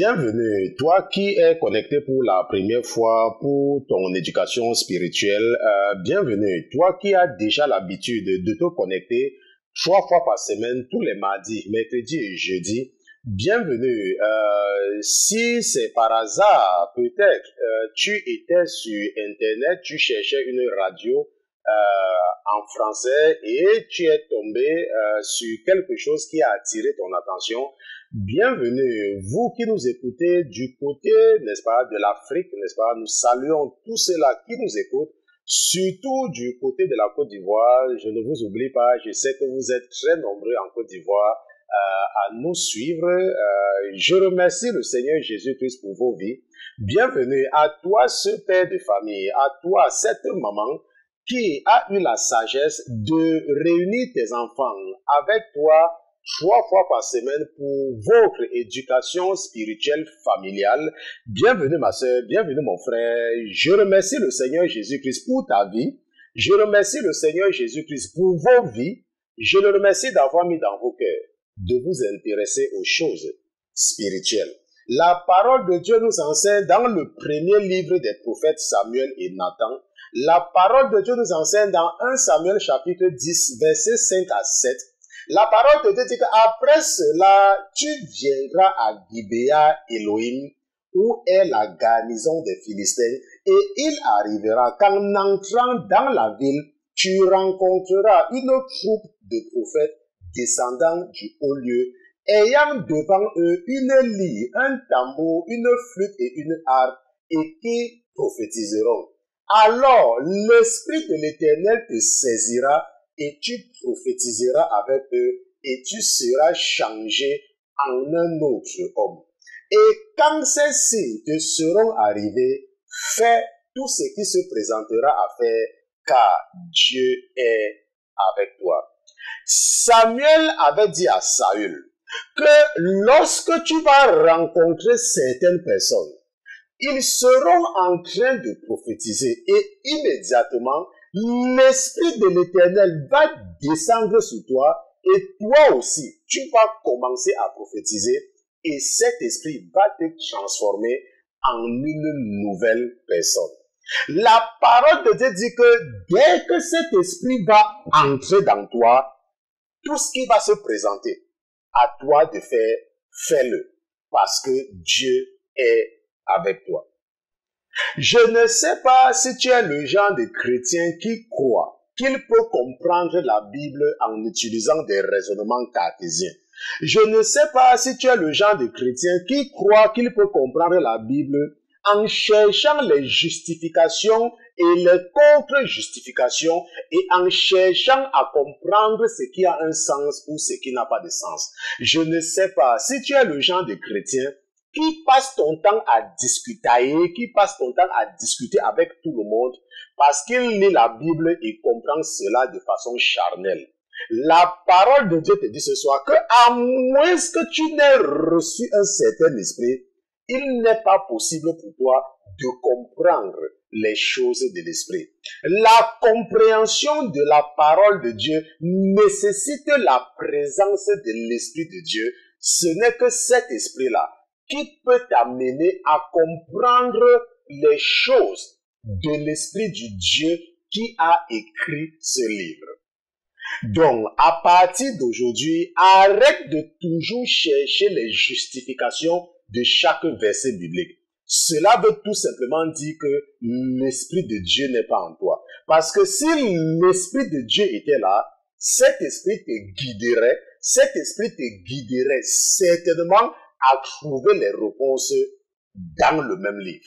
Bienvenue, toi qui es connecté pour la première fois pour ton éducation spirituelle. Bienvenue, toi qui as déjà l'habitude de te connecter 3 fois par semaine, tous les mardis, mercredis et jeudis. Bienvenue. Si c'est par hasard, peut-être tu étais sur Internet, tu cherchais une radio en français et tu es tombé sur quelque chose qui a attiré ton attention. Bienvenue, vous qui nous écoutez du côté, n'est-ce pas, de l'Afrique, n'est-ce pas, nous saluons tous ceux-là qui nous écoutent, surtout du côté de la Côte d'Ivoire. Je ne vous oublie pas, je sais que vous êtes très nombreux en Côte d'Ivoire à nous suivre. Je remercie le Seigneur Jésus-Christ pour vos vies. Bienvenue à toi, ce père de famille, à toi, cette maman qui a eu la sagesse de réunir tes enfants avec toi 3 fois par semaine pour votre éducation spirituelle familiale. Bienvenue ma soeur, bienvenue mon frère. Je remercie le Seigneur Jésus-Christ pour ta vie. Je remercie le Seigneur Jésus-Christ pour vos vies. Je le remercie d'avoir mis dans vos cœurs de vous intéresser aux choses spirituelles. La parole de Dieu nous enseigne dans le premier livre des prophètes Samuel et Nathan. La parole de Dieu nous enseigne dans 1 Samuel chapitre 10, versets 5 à 7. La parole de Dieu dit qu'après cela, tu viendras à Gibéa Elohim, où est la garnison des Philistins, et il arrivera qu'en entrant dans la ville, tu rencontreras une troupe de prophètes descendant du haut lieu, ayant devant eux une lyre, un tambour, une flûte et une harpe, et qui prophétiseront. Alors l'Esprit de l'Éternel te saisira, et tu prophétiseras avec eux, et tu seras changé en un autre homme. Et quand ces signes te seront arrivés, fais tout ce qui se présentera à faire, car Dieu est avec toi. Samuel avait dit à Saül que lorsque tu vas rencontrer certaines personnes, ils seront en train de prophétiser et immédiatement, l'Esprit de l'Éternel va descendre sur toi et toi aussi, tu vas commencer à prophétiser et cet esprit va te transformer en une nouvelle personne. La parole de Dieu dit que dès que cet esprit va entrer dans toi, tout ce qui va se présenter à toi de faire, fais-le parce que Dieu est avec toi. Je ne sais pas si tu es le genre de chrétien qui croit qu'il peut comprendre la Bible en utilisant des raisonnements cartésiens. Je ne sais pas si tu es le genre de chrétien qui croit qu'il peut comprendre la Bible en cherchant les justifications et les contre-justifications et en cherchant à comprendre ce qui a un sens ou ce qui n'a pas de sens. Je ne sais pas si tu es le genre de chrétien qui passe ton temps à discuter, qui passe ton temps à discuter avec tout le monde parce qu'il lit la Bible et comprend cela de façon charnelle. La parole de Dieu te dit ce soir que à moins que tu n'aies reçu un certain esprit, il n'est pas possible pour toi de comprendre les choses de l'esprit. La compréhension de la parole de Dieu nécessite la présence de l'Esprit de Dieu. Ce n'est que cet esprit-là qui peut t'amener à comprendre les choses de l'Esprit du Dieu qui a écrit ce livre. Donc, à partir d'aujourd'hui, arrête de toujours chercher les justifications de chaque verset biblique. Cela veut tout simplement dire que l'Esprit de Dieu n'est pas en toi. Parce que si l'Esprit de Dieu était là, cet esprit cet esprit te guiderait certainement à trouver les réponses dans le même livre.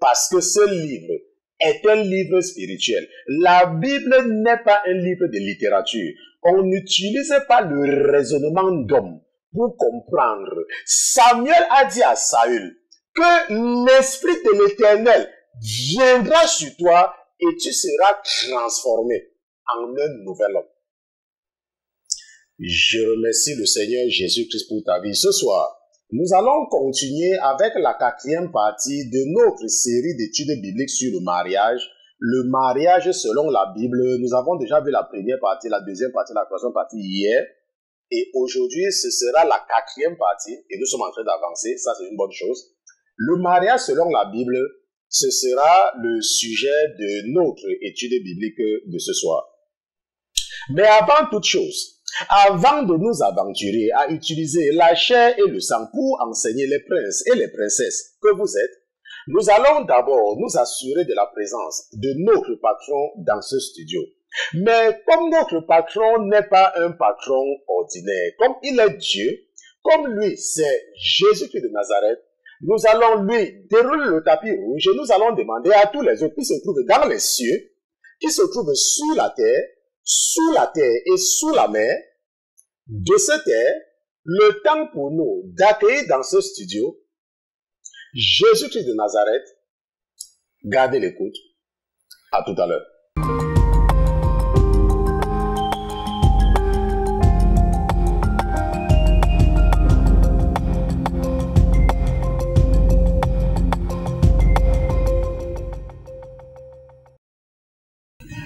Parce que ce livre est un livre spirituel. La Bible n'est pas un livre de littérature. On n'utilise pas le raisonnement d'homme pour comprendre. Samuel a dit à Saül que l'Esprit de l'Éternel viendra sur toi et tu seras transformé en un nouvel homme. Je remercie le Seigneur Jésus-Christ pour ta vie. Ce soir, nous allons continuer avec la 4e partie de notre série d'études bibliques sur le mariage. Le mariage selon la Bible. Nous avons déjà vu la première partie, la deuxième partie, la troisième partie hier. Et aujourd'hui, ce sera la 4e partie, et nous sommes en train d'avancer, ça c'est une bonne chose. Le mariage selon la Bible, ce sera le sujet de notre étude biblique de ce soir. Mais avant toute chose, avant de nous aventurer à utiliser la chair et le sang pour enseigner les princes et les princesses que vous êtes, nous allons d'abord nous assurer de la présence de notre patron dans ce studio. Mais comme notre patron n'est pas un patron ordinaire, comme il est Dieu, comme lui c'est Jésus-Christ de Nazareth, nous allons lui dérouler le tapis rouge et nous allons demander à tous les autres qui se trouvent dans les cieux, qui se trouvent sous la terre et sous la mer, de se taire, le temps pour nous d'accueillir dans ce studio Jésus-Christ de Nazareth. Gardez l'écoute. À tout à l'heure.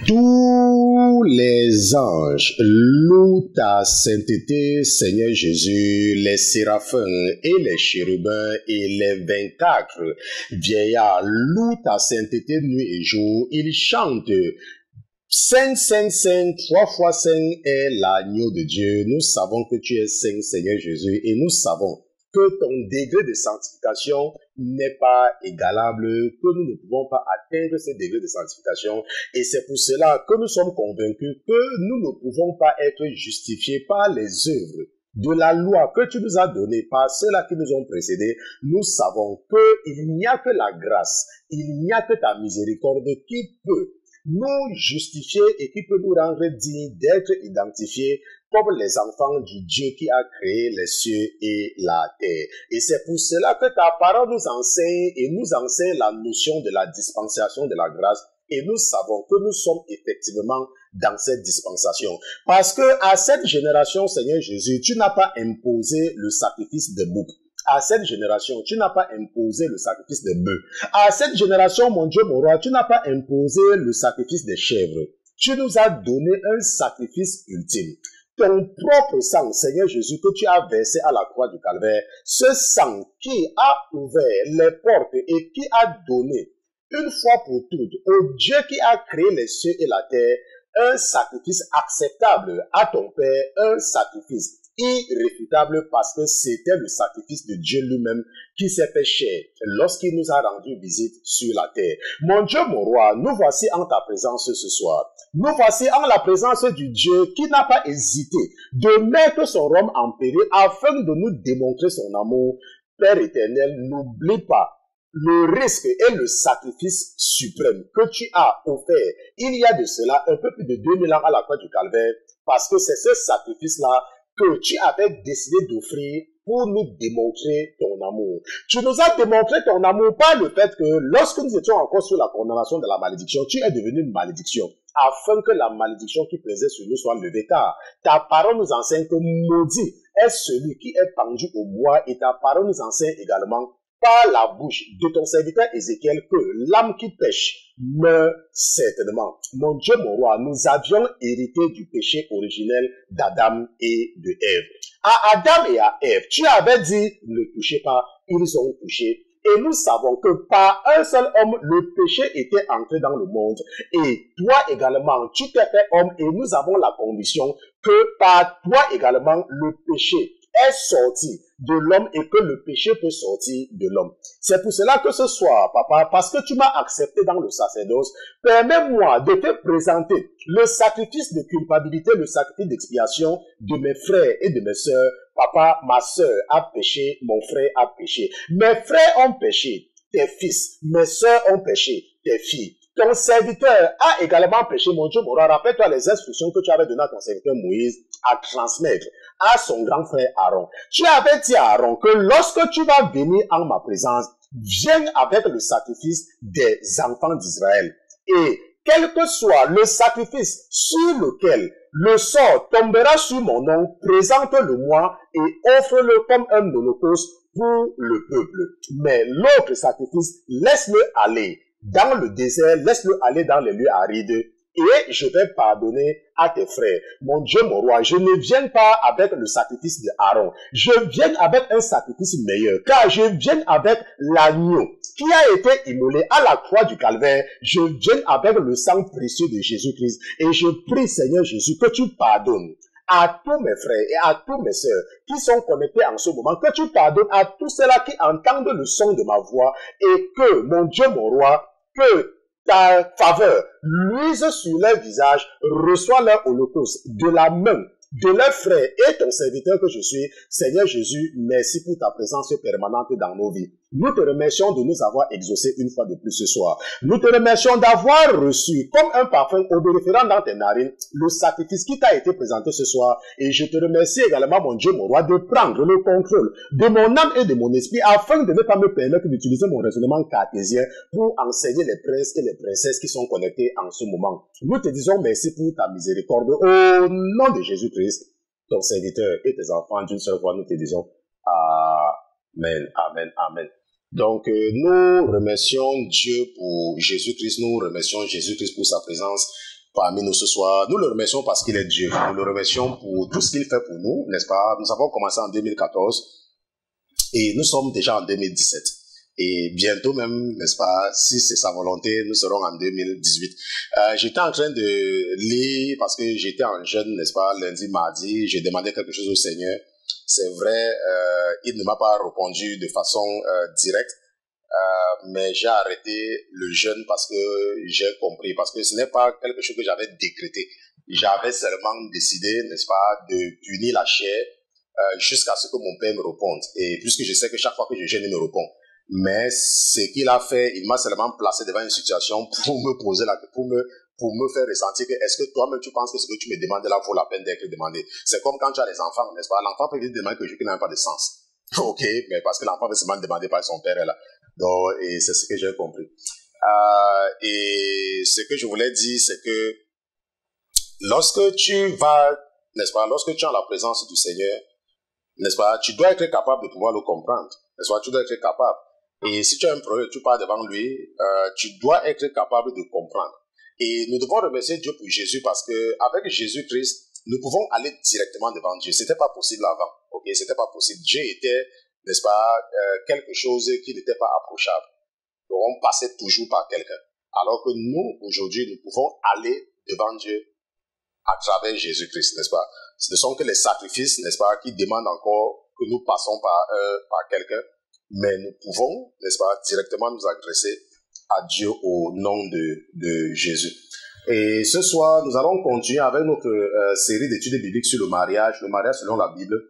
Tous les anges louent ta sainteté, Seigneur Jésus, les séraphins et les chérubins et les 24 vieillards louent ta sainteté nuit et jour. Ils chantent Saint, Saint, Saint, 3 fois Saint est l'agneau de Dieu. Nous savons que tu es Saint, Seigneur Jésus, et nous savons que ton degré de sanctification n'est pas égalable, que nous ne pouvons pas atteindre ce degré de sanctification. Et c'est pour cela que nous sommes convaincus que nous ne pouvons pas être justifiés par les œuvres de la loi que tu nous as donnée par ceux-là qui nous ont précédés. Nous savons qu'il n'y a que la grâce, il n'y a que ta miséricorde qui peut nous justifier et qui peut nous rendre dignes d'être identifiés comme les enfants du Dieu qui a créé les cieux et la terre. Et c'est pour cela que ta parole nous enseigne et nous enseigne la notion de la dispensation de la grâce. Et nous savons que nous sommes effectivement dans cette dispensation. Parce que à cette génération, Seigneur Jésus, tu n'as pas imposé le sacrifice de bouc. À cette génération, tu n'as pas imposé le sacrifice de bœuf. À cette génération, mon Dieu, mon roi, tu n'as pas imposé le sacrifice des chèvres. Tu nous as donné un sacrifice ultime. Ton propre sang, Seigneur Jésus, que tu as versé à la croix du Calvaire, ce sang qui a ouvert les portes et qui a donné une fois pour toutes au Dieu qui a créé les cieux et la terre, un sacrifice acceptable à ton Père, un sacrifice irréfutable parce que c'était le sacrifice de Dieu lui-même qui s'est fait chair lorsqu'il nous a rendu visite sur la terre. Mon Dieu, mon roi, nous voici en ta présence ce soir. Nous voici en la présence du Dieu qui n'a pas hésité de mettre son Rome en péril afin de nous démontrer son amour. Père éternel, n'oublie pas le risque et le sacrifice suprême que tu as offert il y a de cela un peu plus de 2000 ans à la croix du Calvaire, parce que c'est ce sacrifice-là que tu avais décidé d'offrir pour nous démontrer ton amour. Tu nous as démontré ton amour par le fait que lorsque nous étions encore sous la condamnation de la malédiction, tu es devenu une malédiction, afin que la malédiction qui pesait sur nous soit levée, car ta parole nous enseigne que maudit est celui qui est pendu au bois, et ta parole nous enseigne également par la bouche de ton serviteur Ézéchiel que l'âme qui pêche meurt certainement. Mon Dieu, mon roi, nous avions hérité du péché originel d'Adam et de Ève. À Adam et à Ève, tu avais dit ne touchez pas, ils ont touché. Et nous savons que par un seul homme, le péché était entré dans le monde. Et toi également, tu t'es fait homme, et nous avons la condition que par toi également, le péché est sorti de l'homme et que le péché peut sortir de l'homme. C'est pour cela que ce soir, papa, parce que tu m'as accepté dans le sacerdoce, permets-moi de te présenter le sacrifice de culpabilité, le sacrifice d'expiation de mes frères et de mes sœurs. Papa, ma sœur a péché, mon frère a péché. Mes frères ont péché, tes fils. Mes sœurs ont péché, tes filles. Ton serviteur a également péché, mon Dieu, mon roi. Rappelle-toi les instructions que tu avais données à ton serviteur Moïse à transmettre à son grand frère Aaron. Tu avais dit à Aaron que lorsque tu vas venir en ma présence, viens avec le sacrifice des enfants d'Israël. Et quel que soit le sacrifice sur lequel le sort tombera sur mon nom, présente-le-moi et offre-le comme un holocauste pour le peuple. Mais l'autre sacrifice, laisse-le aller dans le désert, laisse-le aller dans les lieux arides et je vais pardonner à tes frères. Mon Dieu, mon roi, je ne viens pas avec le sacrifice de Aaron. Je viens avec un sacrifice meilleur, car je viens avec l'agneau qui a été immolé à la croix du calvaire. Je viens avec le sang précieux de Jésus-Christ et je prie, Seigneur Jésus, que tu pardonnes à tous mes frères et à tous mes sœurs qui sont connectés en ce moment, que tu pardonnes à tous ceux-là qui entendent le son de ma voix et que, mon Dieu, mon roi, que ta faveur luise sur leur visage, reçois leur holocauste de la main de leurs frères et ton serviteur que je suis. Seigneur Jésus, merci pour ta présence permanente dans nos vies. Nous te remercions de nous avoir exaucés une fois de plus ce soir. Nous te remercions d'avoir reçu comme un parfum odoriférant dans tes narines le sacrifice qui t'a été présenté ce soir. Et je te remercie également, mon Dieu, mon roi, de prendre le contrôle de mon âme et de mon esprit afin de ne pas me permettre d'utiliser mon raisonnement cartésien pour enseigner les princes et les princesses qui sont connectés en ce moment. Nous te disons merci pour ta miséricorde. Au nom de Jésus-Christ, ton serviteur et tes enfants d'une seule voix, nous te disons Amen, Amen, Amen. Donc, nous remercions Dieu pour Jésus-Christ, nous remercions Jésus-Christ pour sa présence parmi nous ce soir. Nous le remercions parce qu'il est Dieu. Nous le remercions pour tout ce qu'il fait pour nous, n'est-ce pas? Nous avons commencé en 2014 et nous sommes déjà en 2017. Et bientôt même, n'est-ce pas, si c'est sa volonté, nous serons en 2018. J'étais en train de lire, parce que j'étais en jeûne, n'est-ce pas, lundi, mardi, j'ai demandé quelque chose au Seigneur. C'est vrai, il ne m'a pas répondu de façon directe, mais j'ai arrêté le jeûne parce que j'ai compris, parce que ce n'est pas quelque chose que j'avais décrété. J'avais seulement décidé, n'est-ce pas, de punir la chair jusqu'à ce que mon Père me réponde. Et puisque je sais que chaque fois que je jeûne, il me répond. Mais ce qu'il a fait, il m'a seulement placé devant une situation pour me poser pour me faire ressentir que est-ce que toi-même tu penses que ce que tu me demandes là vaut la peine d'être demandé. C'est comme quand tu as des enfants, n'est-ce pas? L'enfant peut te demander quelque chose qui n'a pas de sens. Ok, mais parce que l'enfant veut seulement demander par son père là. Donc, et c'est ce que j'ai compris. Et ce que je voulais dire, c'est que lorsque tu vas, n'est-ce pas, lorsque tu es en la présence du Seigneur, n'est-ce pas, tu dois être capable de pouvoir le comprendre. N'est-ce pas, tu dois être capable. Et si tu as un problème, tu pars devant lui, tu dois être capable de comprendre. Et nous devons remercier Dieu pour Jésus parce que avec Jésus-Christ, nous pouvons aller directement devant Dieu. C'était pas possible avant. Ok, c'était pas possible. Dieu était, n'est-ce pas, quelque chose qui n'était pas approchable. Donc on passait toujours par quelqu'un. Alors que nous, aujourd'hui, nous pouvons aller devant Dieu à travers Jésus-Christ, n'est-ce pas? Ce ne sont que les sacrifices, n'est-ce pas, qui demandent encore que nous passons par quelqu'un. Mais nous pouvons, n'est-ce pas, directement nous adresser à Dieu au nom de Jésus. Et ce soir, nous allons continuer avec notre série d'études bibliques sur le mariage selon la Bible.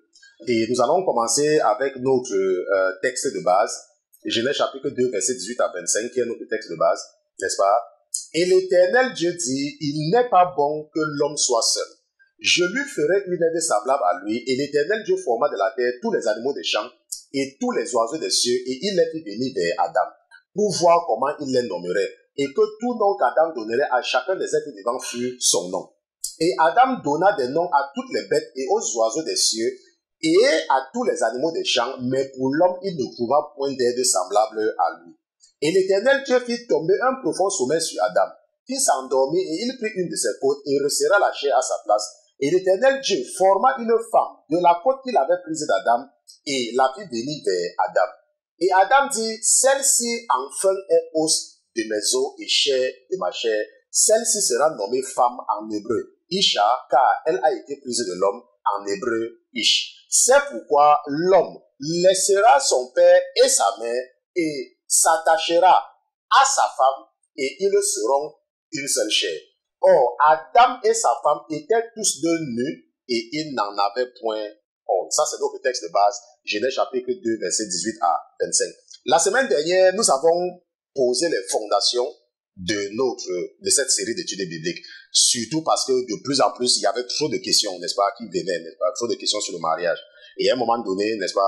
Et nous allons commencer avec notre texte de base, Genèse chapitre 2, verset 18 à 25, qui est notre texte de base, n'est-ce pas? Et l'Éternel Dieu dit, il n'est pas bon que l'homme soit seul. Je lui ferai une aide semblable à lui, et l'Éternel Dieu forma de la terre tous les animaux des champs et tous les oiseaux des cieux, et il les fit venir vers Adam, pour voir comment il les nommerait, et que tout nom qu'Adam donnerait à chacun des êtres vivants fût son nom. Et Adam donna des noms à toutes les bêtes et aux oiseaux des cieux, et à tous les animaux des champs, mais pour l'homme il ne trouva point d'aide semblable à lui. Et l'Éternel Dieu fit tomber un profond sommeil sur Adam, qui s'endormit, et il prit une de ses côtes et resserra la chair à sa place. Et l'Éternel Dieu forma une femme de la côte qu'il avait prise d'Adam, et la fit venir vers Adam. Et Adam dit, celle-ci enfin est os de mes os et chair de ma chair. Celle-ci sera nommée femme en hébreu, Isha, car elle a été prise de l'homme, en hébreu, Ish. C'est pourquoi l'homme laissera son père et sa mère et s'attachera à sa femme et ils seront une seule chair. Or, Adam et sa femme étaient tous deux nus et ils n'en avaient point honte. Ça, c'est notre texte de base, Genèse chapitre 2, verset 18 à 25. La semaine dernière, nous avons posé les fondations de cette série d'études bibliques. Surtout parce que de plus en plus, il y avait trop de questions, n'est-ce pas, qui venaient, n'est-ce pas, trop de questions sur le mariage. Et à un moment donné, n'est-ce pas,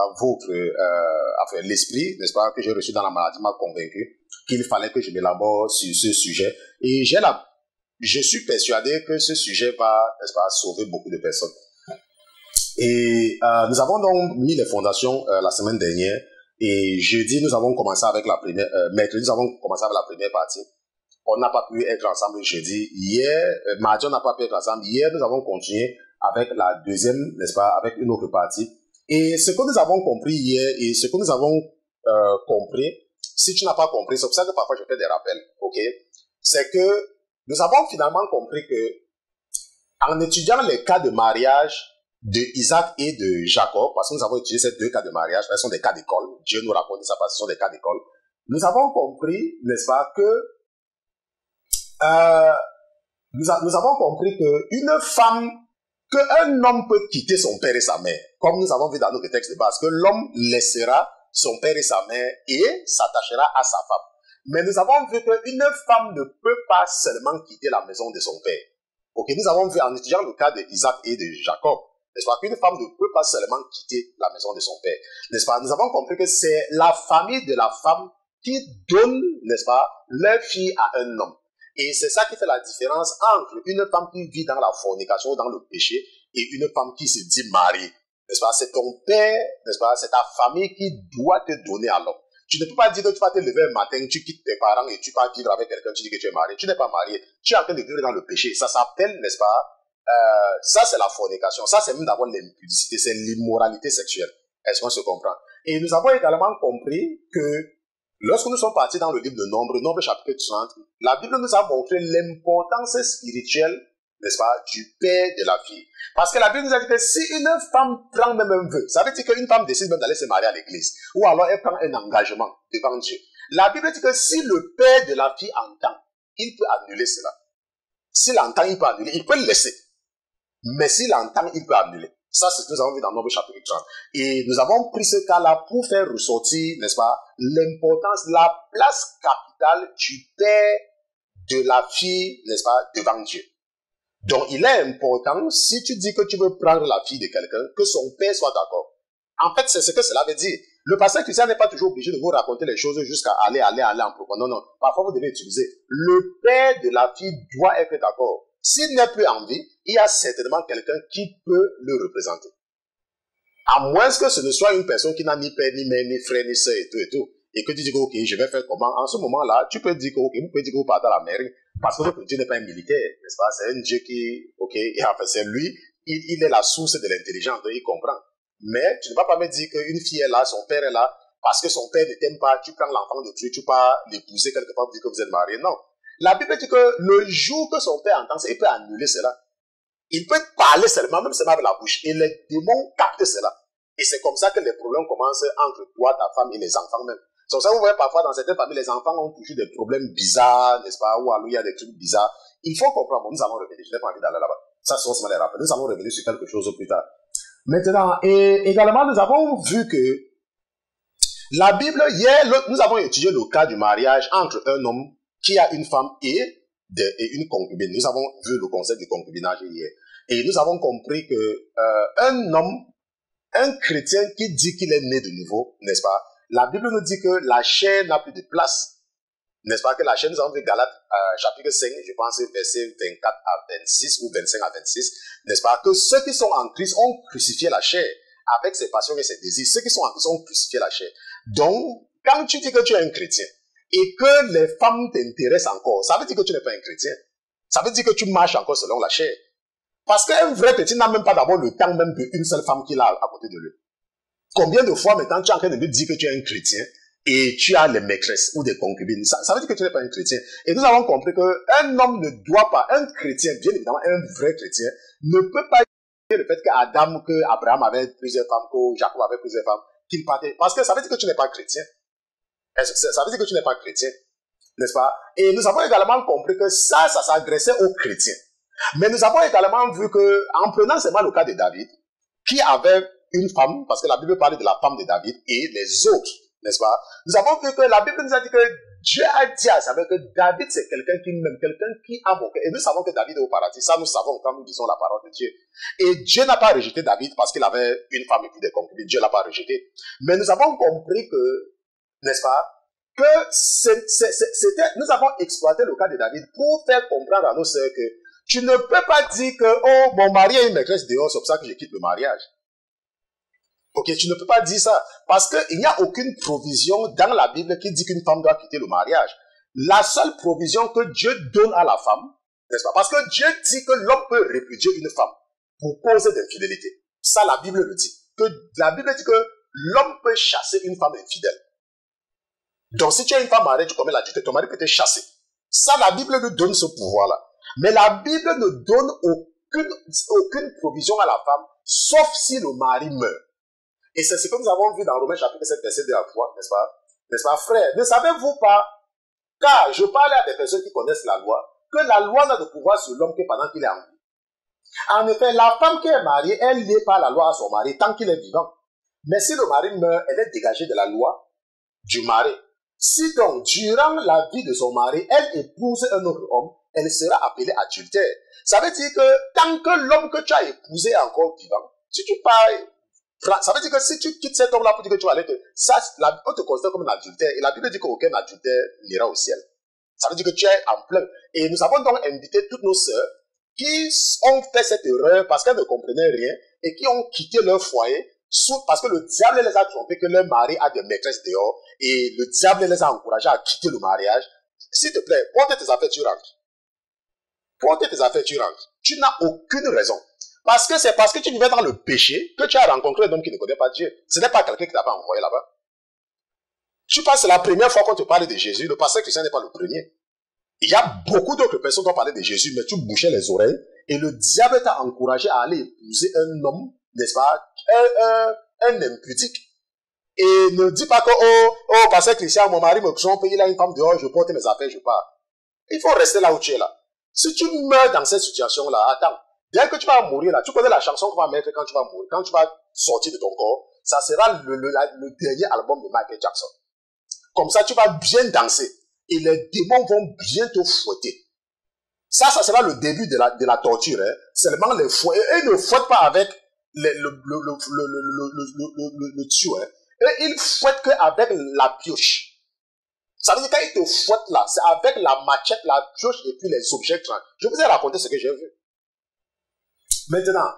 l'esprit, n'est-ce pas, que j'ai reçu dans la maladie m'a convaincu qu'il fallait que je m'élabore sur ce sujet. Et je suis persuadé que ce sujet va, n'est-ce pas, sauver beaucoup de personnes. Et nous avons donc mis les fondations la semaine dernière. Et jeudi, nous avons commencé avec la première, mercredi, nous avons commencé avec la première partie. on n'a pas pu être ensemble jeudi. Hier, mardi, on n'a pas pu être ensemble. Hier, nous avons continué avec la deuxième, n'est-ce pas, avec une autre partie. Et ce que nous avons compris hier et ce que nous avons compris, si tu n'as pas compris, c'est pour ça que parfois je fais des rappels, ok? C'est que nous avons finalement compris que en étudiant les cas de mariage de Isaac et de Jacob, parce que nous avons étudié ces deux cas de mariage, ce sont des cas d'école, Dieu nous raconte ça parce que ce sont des cas d'école, nous avons compris, n'est-ce pas, que nous avons compris qu'une femme, qu'un homme peut quitter son père et sa mère, comme nous avons vu dans notre texte de base, que l'homme laissera son père et sa mère et s'attachera à sa femme. Mais nous avons vu qu'une femme ne peut pas seulement quitter la maison de son père. Ok, nous avons vu en étudiant le cas d'Isaac et de Jacob, n'est-ce pas, qu'une femme ne peut pas seulement quitter la maison de son père. N'est-ce pas, nous avons compris que c'est la famille de la femme qui donne, n'est-ce pas, leur fille à un homme. Et c'est ça qui fait la différence entre une femme qui vit dans la fornication, dans le péché, et une femme qui se dit mariée. N'est-ce pas? C'est ton père, n'est-ce pas? C'est ta famille qui doit te donner à l'homme. Tu ne peux pas dire que tu vas te lever un matin, tu quittes tes parents et tu vas vivre avec quelqu'un, tu dis que tu es marié. Tu n'es pas marié. Tu es en train de vivre dans le péché. Ça s'appelle, n'est-ce pas? Ça, c'est la fornication. Ça, c'est même d'abord l'impudicité. C'est l'immoralité sexuelle. Est-ce qu'on se comprend? Et nous avons également compris que lorsque nous sommes partis dans le livre de Nombre chapitre 30, la Bible nous a montré l'importance spirituelle, n'est-ce pas, du père de la fille. Parce que la Bible nous a dit que si une femme prend même un vœu, ça veut dire qu'une femme décide même d'aller se marier à l'église, ou alors elle prend un engagement devant Dieu. La Bible dit que si le père de la fille entend, il peut annuler cela. S'il entend, il peut annuler, il peut le laisser. Mais s'il entend, il peut annuler. Ça, c'est ce que nous avons vu dans Nombre chapitre 30. Et nous avons pris ce cas-là pour faire ressortir, n'est-ce pas, l'importance, la place capitale du père de la fille, n'est-ce pas, devant Dieu. Donc, il est important, si tu dis que tu veux prendre la fille de quelqu'un, que son père soit d'accord. En fait, c'est ce que cela veut dire. Le pasteur chrétien n'est pas toujours obligé de vous raconter les choses jusqu'à aller en profondeur. Non, non. Parfois, vous devez utiliser. Le père de la fille doit être d'accord. S'il n'est plus en vie, il y a certainement quelqu'un qui peut le représenter. À moins que ce ne soit une personne qui n'a ni père, ni mère, ni frère, ni soeur et tout. Et que tu dis que, ok, je vais faire comment? En ce moment-là, tu peux dire que, ok, vous pouvez dire que vous partez à la mairie. Parce que votre Dieu n'est pas un militaire, n'est-ce pas? C'est un Dieu qui, ok, et en fait, c'est lui, il est la source de l'intelligence, il comprend. Mais tu ne vas pas me dire qu'une fille est là, son père est là, parce que son père ne t'aime pas, tu prends l'enfant de Dieu, tu pars l'épouser quelque part pour dire que vous êtes mariés. Non. La Bible dit que le jour que son père entend, il peut annuler cela. Il peut parler seulement, même seulement avec la bouche. Et les démons captent cela. Et c'est comme ça que les problèmes commencent entre toi, ta femme et les enfants même. C'est pour ça que vous voyez parfois dans certaines familles, les enfants ont toujours des problèmes bizarres, n'est-ce pas? Ou alors il y a des trucs bizarres. Il faut comprendre. Nous allons revenir. Je n'ai pas envie d'aller là-bas. Ça, c'est ce que je les rappelle. Nous allons revenir sur quelque chose plus tard. Maintenant, et également, nous avons vu que la Bible, hier, nous avons étudié le cas du mariage entre un homme qui a une femme et une concubine. Nous avons vu le concept du concubinage hier. Et nous avons compris que un homme, un chrétien qui dit qu'il est né de nouveau, n'est-ce pas? La Bible nous dit que la chair n'a plus de place. N'est-ce pas que la chair, nous avons vu Galates chapitre 5, je pense verset 24 à 26 ou 25 à 26, n'est-ce pas? Que ceux qui sont en Christ ont crucifié la chair avec ses passions et ses désirs. Ceux qui sont en Christ ont crucifié la chair. Donc, quand tu dis que tu es un chrétien et que les femmes t'intéressent encore, ça veut dire que tu n'es pas un chrétien. Ça veut dire que tu marches encore selon la chair. Parce qu'un vrai chrétien n'a même pas d'abord le temps même d'une seule femme qu'il a à côté de lui. Combien de fois maintenant tu es en train de me dire que tu es un chrétien et tu as les maîtresses ou des concubines? Ça veut dire que tu n'es pas un chrétien. Et nous avons compris qu'un homme ne doit pas, un chrétien, bien évidemment un vrai chrétien, ne peut pas dire le fait qu'Adam, qu'Abraham avait plusieurs femmes, que Jacob avait plusieurs femmes, qu'il partait. Parce que ça veut dire que tu n'es pas chrétien. Ça veut dire que tu n'es pas chrétien. N'est-ce pas? Et nous avons également compris que ça s'adressait aux chrétiens. Mais nous avons également vu que, en prenant seulement le cas de David, qui avait une femme, parce que la Bible parle de la femme de David et les autres, n'est-ce pas? Nous avons vu que la Bible nous a dit que Dieu a dit à Samuel que David c'est quelqu'un qui m'aime, quelqu'un qui a mon cœur. Et nous savons que David est au paradis. Ça, nous savons quand nous disons la parole de Dieu. Et Dieu n'a pas rejeté David parce qu'il avait une femme et puis des concubines. Dieu l'a pas rejeté. Mais nous avons compris que, n'est-ce pas, que nous avons exploité le cas de David pour faire comprendre à nos sœurs que tu ne peux pas dire que, oh, mon mari a une maîtresse dehors, c'est pour ça que je quitte le mariage. Ok, tu ne peux pas dire ça. Parce qu'il n'y a aucune provision dans la Bible qui dit qu'une femme doit quitter le mariage. la seule provision que Dieu donne à la femme, n'est-ce pas? Parce que Dieu dit que l'homme peut répudier une femme pour cause d'infidélité. Ça, la Bible le dit. La Bible dit que l'homme peut chasser une femme infidèle. Donc, si tu as une femme mariée, tu commets l'adultère, ton mari peut te chasser. Ça, la Bible nous donne ce pouvoir-là. Mais la Bible ne donne aucune provision à la femme, sauf si le mari meurt. Et c'est ce que nous avons vu dans Romains chapitre 7, verset 2 à 3, n'est-ce pas? N'est-ce pas, frère? Ne savez-vous pas, car je parlais à des personnes qui connaissent la loi, que la loi n'a de pouvoir sur l'homme que pendant qu'il est en vie. En effet, la femme qui est mariée, elle n'est pas la loi à son mari tant qu'il est vivant. Mais si le mari meurt, elle est dégagée de la loi du mari. Si donc, durant la vie de son mari, elle épouse un autre homme, elle sera appelée adultère. Ça veut dire que tant que l'homme que tu as épousé est encore vivant, si tu pars, ça veut dire que si tu quittes cet homme-là pour dire que tu vas aller on te considère comme un adultère. Et la Bible dit qu'aucun adultère n'ira au ciel. Ça veut dire que tu es en plein. Et nous avons donc invité toutes nos sœurs qui ont fait cette erreur parce qu'elles ne comprenaient rien et qui ont quitté leur foyer parce que le diable les a trompés que leur mari a des maîtresses dehors et le diable les a encouragés à quitter le mariage. S'il te plaît, porte tes affaires, tu rentres. Porte tes affaires, tu rentres. Tu n'as aucune raison. Parce que c'est parce que tu vivais dans le péché que tu as rencontré un homme qui ne connaît pas Dieu. Ce n'est pas quelqu'un qui t'a pas envoyé là-bas. Tu penses que c'est la première fois qu'on te parle de Jésus. Le pasteur Christian n'est pas le premier. Il y a beaucoup d'autres personnes qui ont parlé de Jésus, mais tu bouchais les oreilles et le diable t'a encouragé à aller épouser un homme, n'est-ce pas, un impudique. Et ne dis pas que, oh, pasteur Christian, mon mari me trompe, il a une femme dehors, je porte mes affaires, je pars. Il faut rester là où tu es là. Si tu meurs dans cette situation-là, attends. Dès que tu vas mourir là, tu connais la chanson qu'on va mettre quand tu vas mourir, quand tu vas sortir de ton corps, ça sera le dernier album de Michael Jackson. Comme ça, tu vas bien danser. Et les démons vont bien te fouetter. Ça sera le début de la torture. Hein. Seulement les fouets. Et ils ne fouettent pas avec le tuyau. Hein. Et ils fouettent qu'avec la pioche. Ça veut dire quand ils te fouettent là, c'est avec la machette, la pioche et puis les objets. Je vous ai raconté ce que j'ai vu. Maintenant,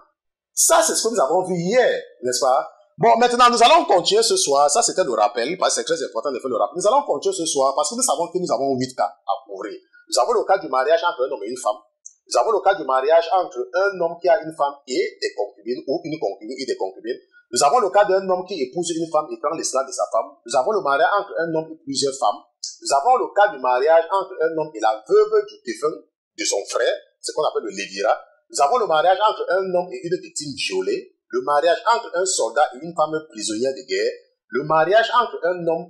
ça c'est ce que nous avons vu hier, n'est-ce pas? Bon, maintenant, nous allons continuer ce soir. Ça, c'était le rappel, parce que c'est très important de faire le rappel. Nous allons continuer ce soir, parce que nous savons que nous avons 8 cas à couvrir. Nous avons le cas du mariage entre un homme et une femme. Nous avons le cas du mariage entre un homme qui a une femme et des concubines, ou une concubine et des concubines. Nous avons le cas d'un homme qui épouse une femme et prend l'esclave de sa femme. Nous avons le mariage entre un homme et plusieurs femmes. Nous avons le cas du mariage entre un homme et la veuve du défunt de son frère, ce qu'on appelle le lévira. Nous avons le mariage entre un homme et une victime violée. Le mariage entre un soldat et une femme prisonnière de guerre, le mariage entre un homme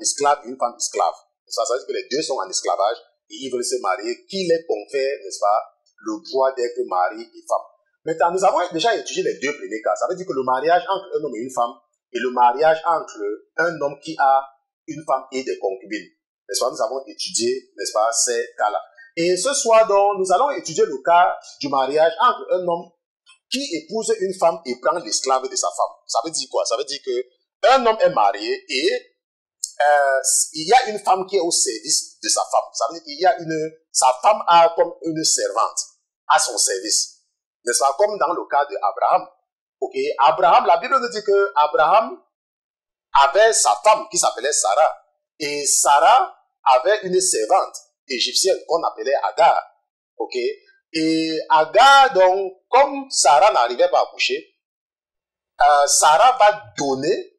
esclave et une femme esclave. Ça veut dire que les deux sont en esclavage et ils veulent se marier, qui les confère, n'est-ce pas, le droit d'être mari et femme. Maintenant, nous avons déjà étudié les deux premiers cas. Ça veut dire que le mariage entre un homme et une femme et le mariage entre un homme qui a une femme et des concubines. N'est-ce pas, nous avons étudié, n'est-ce pas, ces cas-là. Et ce soir, donc, nous allons étudier le cas du mariage entre un homme qui épouse une femme et prend l'esclave de sa femme. Ça veut dire quoi? Ça veut dire que un homme est marié et il y a une femme qui est au service de sa femme. Ça veut dire sa femme a comme une servante à son service. N'est-ce pas? Comme dans le cas d'Abraham. Ok? Abraham, la Bible nous dit que Abraham avait sa femme qui s'appelait Sarah. Et Sarah avait une servante égyptienne qu'on appelait Agar. Ok? Et Agar, donc, comme Sarah n'arrivait pas à coucher, Sarah va donner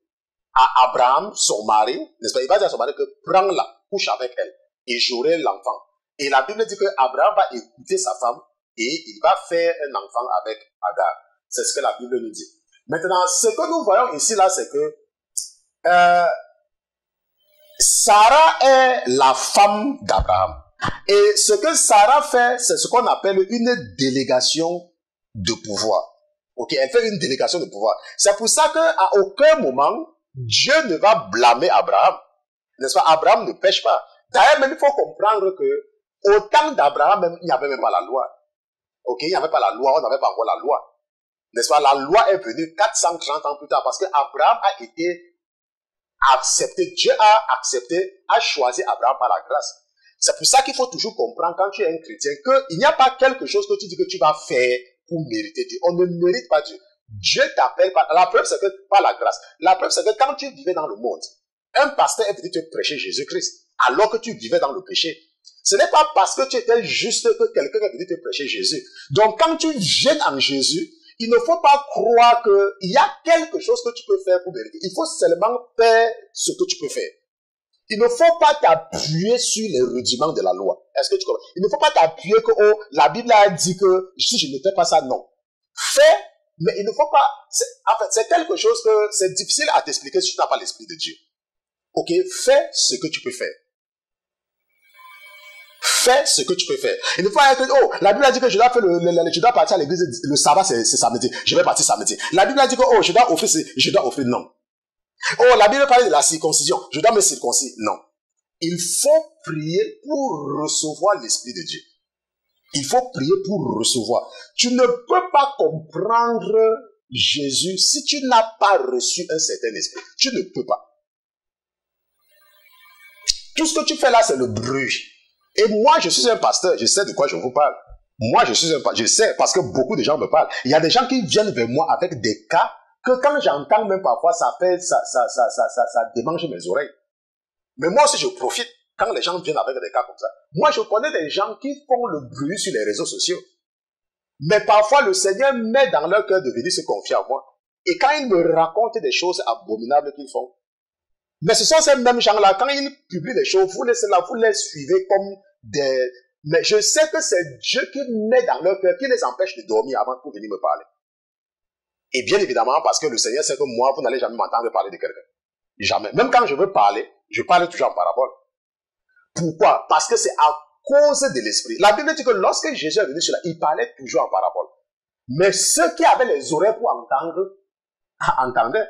à Abraham, son mari, n'est-ce pas? Il va dire à son mari que prends-la, couche avec elle, et j'aurai l'enfant. Et la Bible dit que Abraham va écouter sa femme, et il va faire un enfant avec Agar. C'est ce que la Bible nous dit. Maintenant, ce que nous voyons ici, là, c'est que Sarah est la femme d'Abraham. Et ce que Sarah fait, c'est ce qu'on appelle une délégation de pouvoir. Ok, elle fait une délégation de pouvoir. C'est pour ça qu'à aucun moment, Dieu ne va blâmer Abraham. N'est-ce pas? Abraham ne pêche pas. D'ailleurs, même il faut comprendre que au temps d'Abraham, même, il n'y avait même pas la loi. Ok, il n'y avait pas la loi, on n'avait pas encore la loi. N'est-ce pas? La loi est venue 430 ans plus tard parce que Abraham a été accepté. Dieu a accepté, a choisi Abraham par la grâce. C'est pour ça qu'il faut toujours comprendre quand tu es un chrétien qu'il n'y a pas quelque chose que tu dis que tu vas faire pour mériter Dieu. On ne mérite pas Dieu. Dieu t'appelle par... La preuve, c'est que par la grâce. La preuve, c'est que quand tu vivais dans le monde, un pasteur est venu te prêcher Jésus-Christ. alors que tu vivais dans le péché. Ce n'est pas parce que tu étais juste que quelqu'un est venu te prêcher Jésus. Donc quand tu viens en Jésus, il ne faut pas croire qu'il y a quelque chose que tu peux faire pour vérifier. Il faut seulement faire ce que tu peux faire. Il ne faut pas t'appuyer sur les rudiments de la loi. Est-ce que tu comprends? Il ne faut pas t'appuyer que oh, la Bible a dit que si je ne fais pas ça, non. Fais, mais il ne faut pas... En fait, c'est quelque chose que c'est difficile à t'expliquer si tu n'as pas l'Esprit de Dieu. Ok, fais ce que tu peux faire. Fais ce que tu peux faire. Il ne faut pas être, oh, la Bible a dit que je dois partir à l'église le sabbat, c'est samedi. Je vais partir samedi. La Bible a dit que, oh, je dois offrir, non. Oh, la Bible parle de la circoncision. Je dois me circoncire. Non. Il faut prier pour recevoir l'Esprit de Dieu. Il faut prier pour recevoir. Tu ne peux pas comprendre Jésus si tu n'as pas reçu un certain esprit. Tu ne peux pas. Tout ce que tu fais là, c'est le bruit. Et moi, je suis un pasteur. Je sais de quoi je vous parle. Moi, je sais parce que beaucoup de gens me parlent. Il y a des gens qui viennent vers moi avec des cas que quand j'entends même parfois, ça démange mes oreilles. Mais moi aussi, je profite quand les gens viennent avec des cas comme ça. Moi, je connais des gens qui font le bruit sur les réseaux sociaux. Mais parfois, le Seigneur met dans leur cœur de venir se confier à moi. Et quand ils me racontent des choses abominables qu'ils font, mais ce sont ces mêmes gens-là, quand ils publient des choses, vous les suivez comme des... Mais je sais que c'est Dieu qui met dans leur cœur, qui les empêche de dormir avant pour venir me parler. Et bien évidemment, parce que le Seigneur sait que moi, vous n'allez jamais m'entendre parler de quelqu'un. Jamais. Même quand je veux parler, je parle toujours en parabole. Pourquoi? Parce que c'est à cause de l'esprit. La Bible dit que lorsque Jésus est venu sur la, il parlait toujours en parabole. Mais ceux qui avaient les oreilles pour entendre, entendaient.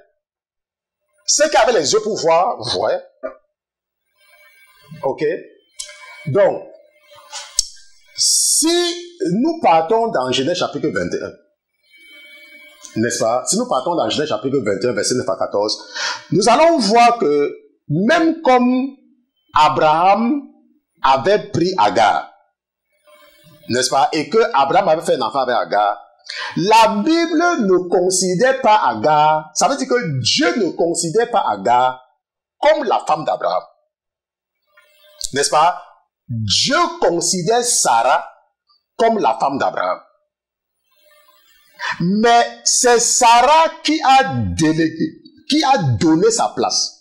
Ceux qui avaient les yeux pour voir, voyaient. Ok? Donc, si nous partons dans Genèse chapitre 21, n'est-ce pas? Si nous partons dans Genèse chapitre 21, verset 9 à 14, nous allons voir que même comme Abraham avait pris Agar, n'est-ce pas? Et que Abraham avait fait un enfant avec Agar, la Bible ne considère pas Agar, ça veut dire que Dieu ne considère pas Agar comme la femme d'Abraham. N'est-ce pas? Dieu considère Sarah comme la femme d'Abraham. Mais c'est Sarah qui a délégué, qui a donné sa place.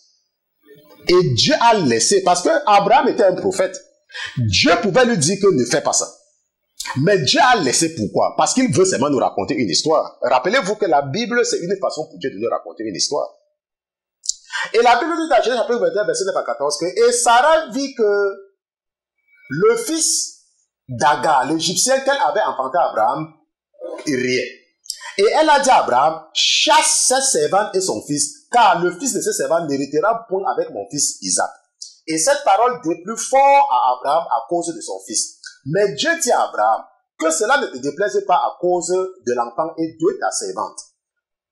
Et Dieu a laissé, parce que Abraham était un prophète. Dieu pouvait lui dire que ne fais pas ça. Mais Dieu a laissé pourquoi? Parce qu'il veut seulement nous raconter une histoire. Rappelez-vous que la Bible, c'est une façon pour Dieu de nous raconter une histoire. Et la Bible dit dans Genèse chapitre 21, verset 9 à 14, que et Sarah vit que le fils d'Agar, l'Égyptien qu'elle avait enfanté à Abraham, riait. Et elle a dit à Abraham, chasse ses servantes et son fils, car le fils de ses servantes n'héritera point avec mon fils Isaac. Et cette parole déplut fort à Abraham à cause de son fils. Mais Dieu dit à Abraham, que cela ne te déplaise pas à cause de l'enfant et de ta servante.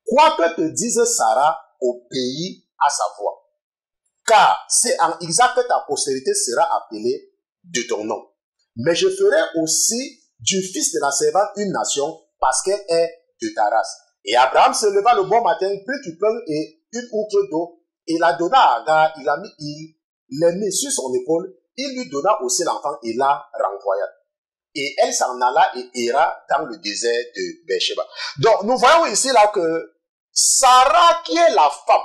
Quoi que te dise Sarah, obéis à sa voix. Car c'est en Isaac que ta postérité sera appelée de ton nom. Mais je ferai aussi du fils de la servante une nation, parce qu'elle est de ta race. Et Abraham se leva le bon matin, prit du pain et une outre d'eau, et la donna à Agar, il l'a mis sur son épaule, il lui donna aussi l'enfant et la renvoya. Et elle s'en alla et ira dans le désert de Beersheba. Donc, nous voyons ici là que Sarah, qui est la femme,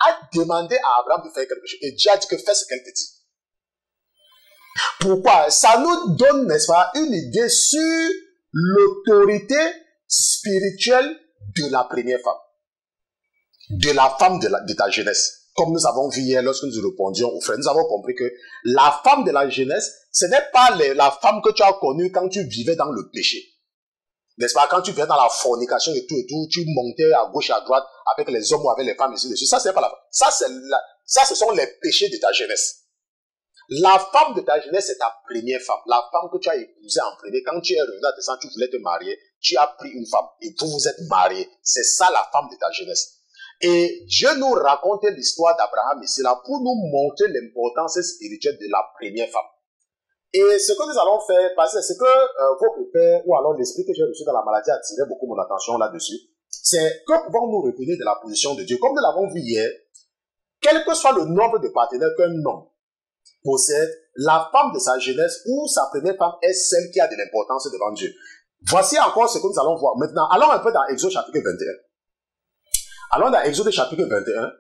a demandé à Abraham de faire quelque chose. Et Dieu a dit que fais ce qu'elle te dit. Pourquoi? Ça nous donne, n'est-ce pas, une idée sur l'autorité spirituelle de la première femme. De la femme de ta jeunesse. Comme nous avons vu hier lorsque nous répondions aux frères, nous avons compris que la femme de la jeunesse, ce n'est pas la femme que tu as connue quand tu vivais dans le péché. N'est-ce pas? Quand tu vivais dans la fornication et tout, tu montais à gauche et à droite avec les hommes ou avec les femmes ici dessus. Ça, c'est pas la femme. Ça, ce sont les péchés de ta jeunesse. La femme de ta jeunesse, c'est ta première femme. La femme que tu as épousée en premier. Quand tu es revenu à tes sens, tu voulais te marier, tu as pris une femme et vous vous êtes mariés. C'est ça la femme de ta jeunesse. Et Dieu nous raconte l'histoire d'Abraham ici là pour nous montrer l'importance spirituelle de la première femme. Et ce que nous allons faire, parce que c'est que votre père ou alors l'esprit que j'ai reçu dans la maladie a attiré beaucoup mon attention là-dessus, c'est que pouvons-nous retenir de la position de Dieu. Comme nous l'avons vu hier, quel que soit le nombre de partenaires qu'un homme possède la femme de sa jeunesse ou sa première femme est celle qui a de l'importance devant Dieu. Voici encore ce que nous allons voir. Maintenant, allons un peu dans Exode chapitre 21. Allons dans Exode chapitre 21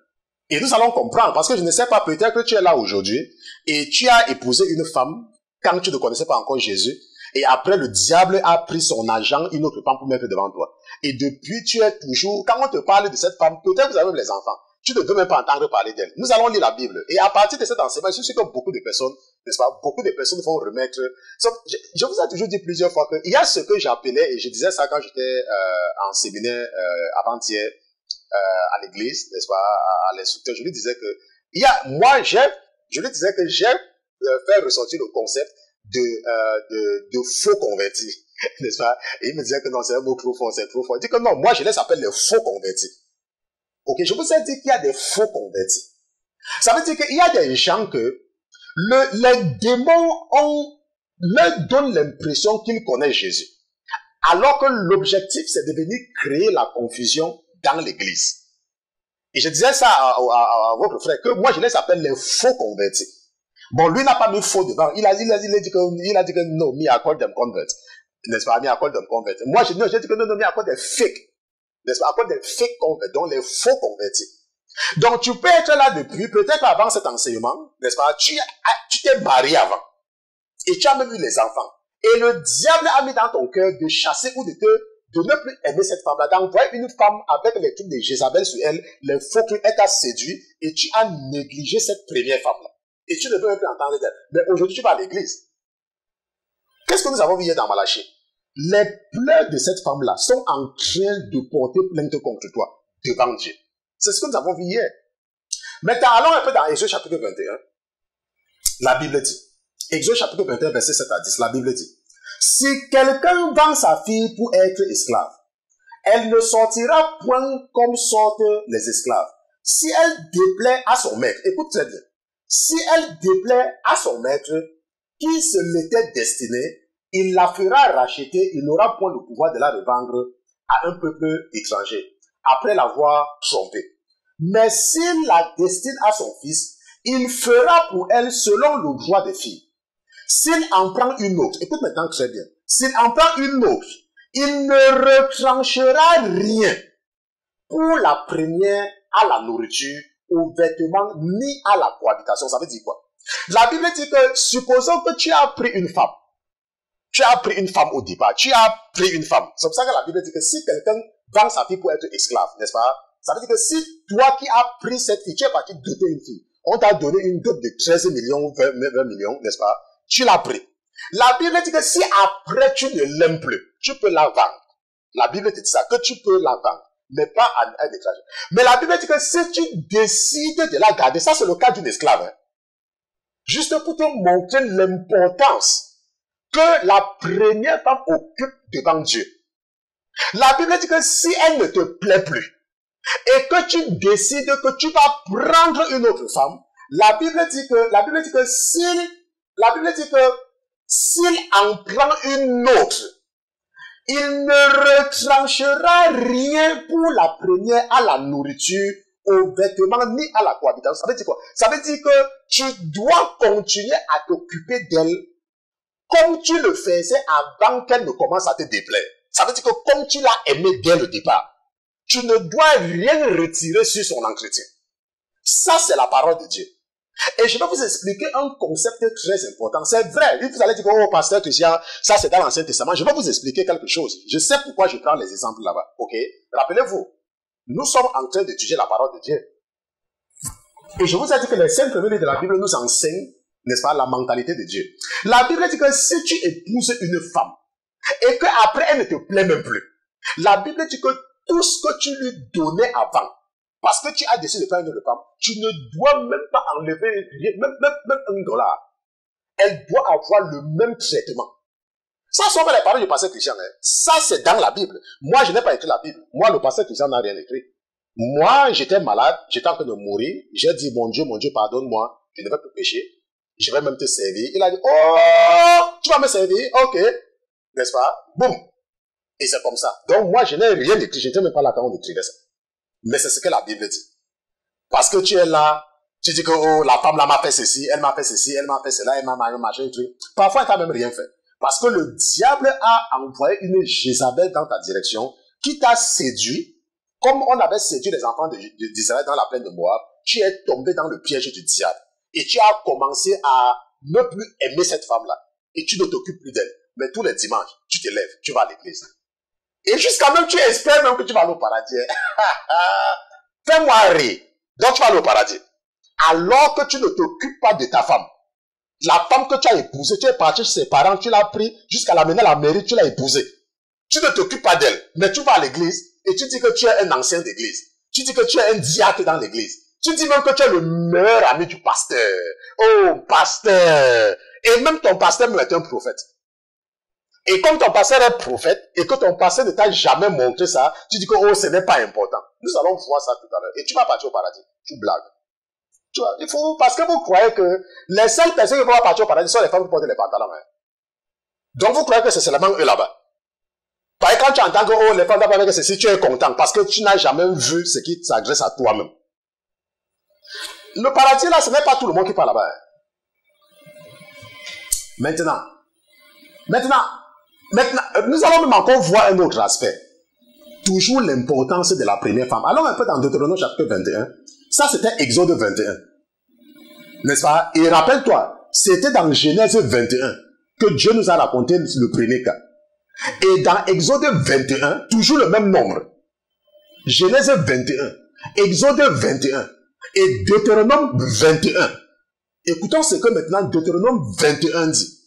et nous allons comprendre, parce que je ne sais pas, peut-être que tu es là aujourd'hui et tu as épousé une femme quand tu ne connaissais pas encore Jésus et après le diable a pris son argent, une autre femme pour mettre devant toi. Et depuis, tu es toujours, quand on te parle de cette femme, peut-être vous avez même les enfants, tu ne veux même pas entendre parler d'elle. Nous allons lire la Bible. Et à partir de cet enseignement, je suis que beaucoup de personnes, n'est-ce pas, beaucoup de personnes vont remettre. Je vous ai toujours dit plusieurs fois qu'il y a ce que j'appelais, et je disais ça quand j'étais en séminaire avant-hier à l'église, n'est-ce pas, à l'instructeur, je lui disais que, je lui disais que j'ai fait ressortir le concept de faux convertis, n'est-ce pas? Et il me disait que non, c'est un mot trop fort, c'est trop fort. Il dit que non, moi je les appelle les faux convertis. Ok, je vous ai dit qu'il y a des faux convertis. Ça veut dire qu'il y a des gens que les démons leur donnent l'impression qu'ils connaissent Jésus. Alors que l'objectif, c'est de venir créer la confusion dans l'église. Et je disais ça à votre frère, que moi je les appelle les faux convertis. Bon, lui n'a pas mis faux devant. Il a dit que non, me I call them converts. N'est-ce pas? Me I call them converts. Moi, j'ai dit que non, me I call them fake. N'est-ce pas? I call them fake converts, donc les faux convertis. Donc, tu peux être là depuis, peut-être avant cet enseignement, n'est-ce pas? Tu t'es marié avant. Et tu as même eu les enfants. Et le diable a mis dans ton cœur de chasser ou de ne plus aimer cette femme-là, d'envoyer une femme avec les trucs de Jézabel sur elle, les faux que elle t'a séduit, et tu as négligé cette première femme-là. Et tu ne veux même plus entendre d'elle. Mais aujourd'hui, tu vas à l'église. Qu'est-ce que nous avons vu hier dans Malachie? Les pleurs de cette femme-là sont en train de porter plainte contre toi, devant Dieu. C'est ce que nous avons vu hier. Maintenant, allons un peu dans Exode chapitre 21. La Bible dit, Exode chapitre 21, verset 7 à 10, la Bible dit, si quelqu'un vend sa fille pour être esclave, elle ne sortira point comme sortent les esclaves. Si elle déplaît à son maître, écoute très bien, si elle déplaît à son maître, qui se l'était destiné, il la fera racheter, il n'aura point le pouvoir de la revendre à un peuple étranger, après l'avoir trompée. Mais s'il la destine à son fils, il fera pour elle selon le droit des filles. S'il en prend une autre, écoute maintenant très bien, s'il en prend une autre, il ne retranchera rien pour la première à la nourriture, aux vêtements, ni à la cohabitation. Ça veut dire quoi? La Bible dit que, supposons que tu as pris une femme. Tu as pris une femme au départ. Tu as pris une femme. C'est pour ça que la Bible dit que si quelqu'un vend sa fille pour être esclave, n'est-ce pas? Ça veut dire que si toi qui as pris cette fille, tu es parti doter une fille. On t'a donné une dot de 13 millions, 20 millions, n'est-ce pas? Tu l'as pris. La Bible dit que si après tu ne l'aimes plus, tu peux la vendre. La Bible te dit ça, que tu peux la vendre, mais pas à un étranger. Mais la Bible dit que si tu décides de la garder, ça c'est le cas d'une esclave, hein. Juste pour te montrer l'importance que la première femme occupe devant Dieu. La Bible dit que si elle ne te plaît plus, et que tu décides que tu vas prendre une autre femme, la Bible dit que s'il en prend une autre, il ne retranchera rien pour la première à la nourriture, aux vêtements, ni à la cohabitation. Ça veut dire quoi? Ça veut dire que tu dois continuer à t'occuper d'elle comme tu le faisais avant qu'elle ne commence à te déplaire. Ça veut dire que comme tu l'as aimée dès le départ, tu ne dois rien retirer sur son entretien. Ça, c'est la parole de Dieu. Et je vais vous expliquer un concept très important. C'est vrai, vous allez dire, oh, pasteur Christian, ça c'est dans l'Ancien Testament. Je vais vous expliquer quelque chose. Je sais pourquoi je prends les exemples là-bas. Ok? Rappelez-vous, nous sommes en train d'étudier la parole de Dieu. Et je vous ai dit que les 5 premiers livres de la Bible nous enseignent, n'est-ce pas, la mentalité de Dieu. La Bible dit que si tu épouses une femme, et qu'après elle ne te plaît même plus, la Bible dit que tout ce que tu lui donnais avant, parce que tu as décidé de faire une autre femme, tu ne dois même pas enlever rien, même $1. Elle doit avoir le même traitement. Ça sont les paroles du pasteur Christian. Hein. Ça, c'est dans la Bible. Moi, je n'ai pas écrit la Bible. Moi, le pasteur Christian n'a rien écrit. Moi, j'étais malade, j'étais en train de mourir. J'ai dit, mon Dieu, pardonne-moi. Je ne vais plus pécher. Je vais même te servir. Il a dit, oh, tu vas me servir? Ok. N'est-ce pas? Boum. Et c'est comme ça. Donc, moi, je n'ai rien écrit. Je n'étais même pas là quand on écrivait ça. Mais c'est ce que la Bible dit. Parce que tu es là, Tu dis que oh, la femme là m'a fait ceci, elle m'a fait ceci, elle m'a fait cela, elle m'a machin, un truc. Parfois, elle t'a même rien fait. Parce que le diable a envoyé une Jézabel dans ta direction qui t'a séduit, comme on avait séduit les enfants d'Israël dans la plaine de Moab. Tu es tombé dans le piège du diable. Et tu as commencé à ne plus aimer cette femme-là. Et tu ne t'occupes plus d'elle. Mais tous les dimanches, tu te lèves, tu vas à l'église. Et jusqu'à même, tu espères même que tu vas aller au paradis. Fais-moi rire. Donc tu vas aller au paradis. Alors que tu ne t'occupes pas de ta femme. La femme que tu as épousée, tu es parti chez ses parents, tu l'as pris jusqu'à l'amener à la mairie, tu l'as épousée. Tu ne t'occupes pas d'elle, mais tu vas à l'église et tu dis que tu es un ancien d'église. Tu dis que tu es un diacre dans l'église. Tu dis même que tu es le meilleur ami du pasteur. Oh, pasteur! Et même ton pasteur est un prophète. Et comme ton pasteur est prophète et que ton pasteur ne t'a jamais montré ça, tu dis que oh, ce n'est pas important. Nous allons voir ça tout à l'heure. Et tu vas partir au paradis. Tu blagues. Tu vois, il faut, parce que vous croyez que les seules personnes qui vont partir au paradis sont les femmes qui portent les pantalons. Hein. Donc vous croyez que c'est seulement eux là-bas. Par exemple, quand tu entends que oh, les femmes avec ceci, tu es content parce que tu n'as jamais vu ce qui s'adresse à toi-même. Le paradis là, ce n'est pas tout le monde qui part là-bas. Hein. Maintenant, nous allons même encore voir un autre aspect. Toujours l'importance de la première femme. Allons un peu dans Deutéronome chapitre 21. Ça, c'était Exode 21. N'est-ce pas? Et rappelle-toi, c'était dans Genèse 21 que Dieu nous a raconté le premier cas. Et dans Exode 21, toujours le même nombre. Genèse 21, Exode 21 et Deutéronome 21. Écoutons ce que maintenant Deutéronome 21 dit.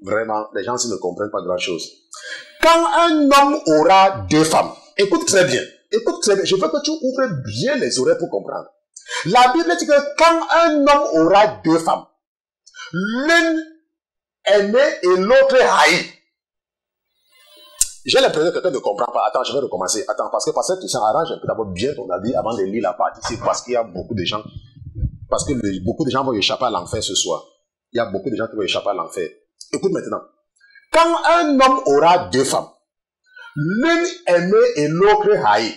Vraiment, les gens ne comprennent pas grand-chose. Quand un homme aura deux femmes, écoute très bien, je veux que tu ouvres bien les oreilles pour comprendre. La Bible dit que quand un homme aura deux femmes, l'une aimée et l'autre haïe. J'ai l'impression que quelqu'un ne comprend pas. Attends, je vais recommencer. Attends, parce que tu s'arranges un peu d'abord bien ton avis avant de lire la partie. C'est parce qu'il y a beaucoup de gens, parce que beaucoup de gens vont échapper à l'enfer ce soir. Il y a beaucoup de gens qui vont échapper à l'enfer. Écoute maintenant. Quand un homme aura deux femmes, l'une aimée et l'autre haïe,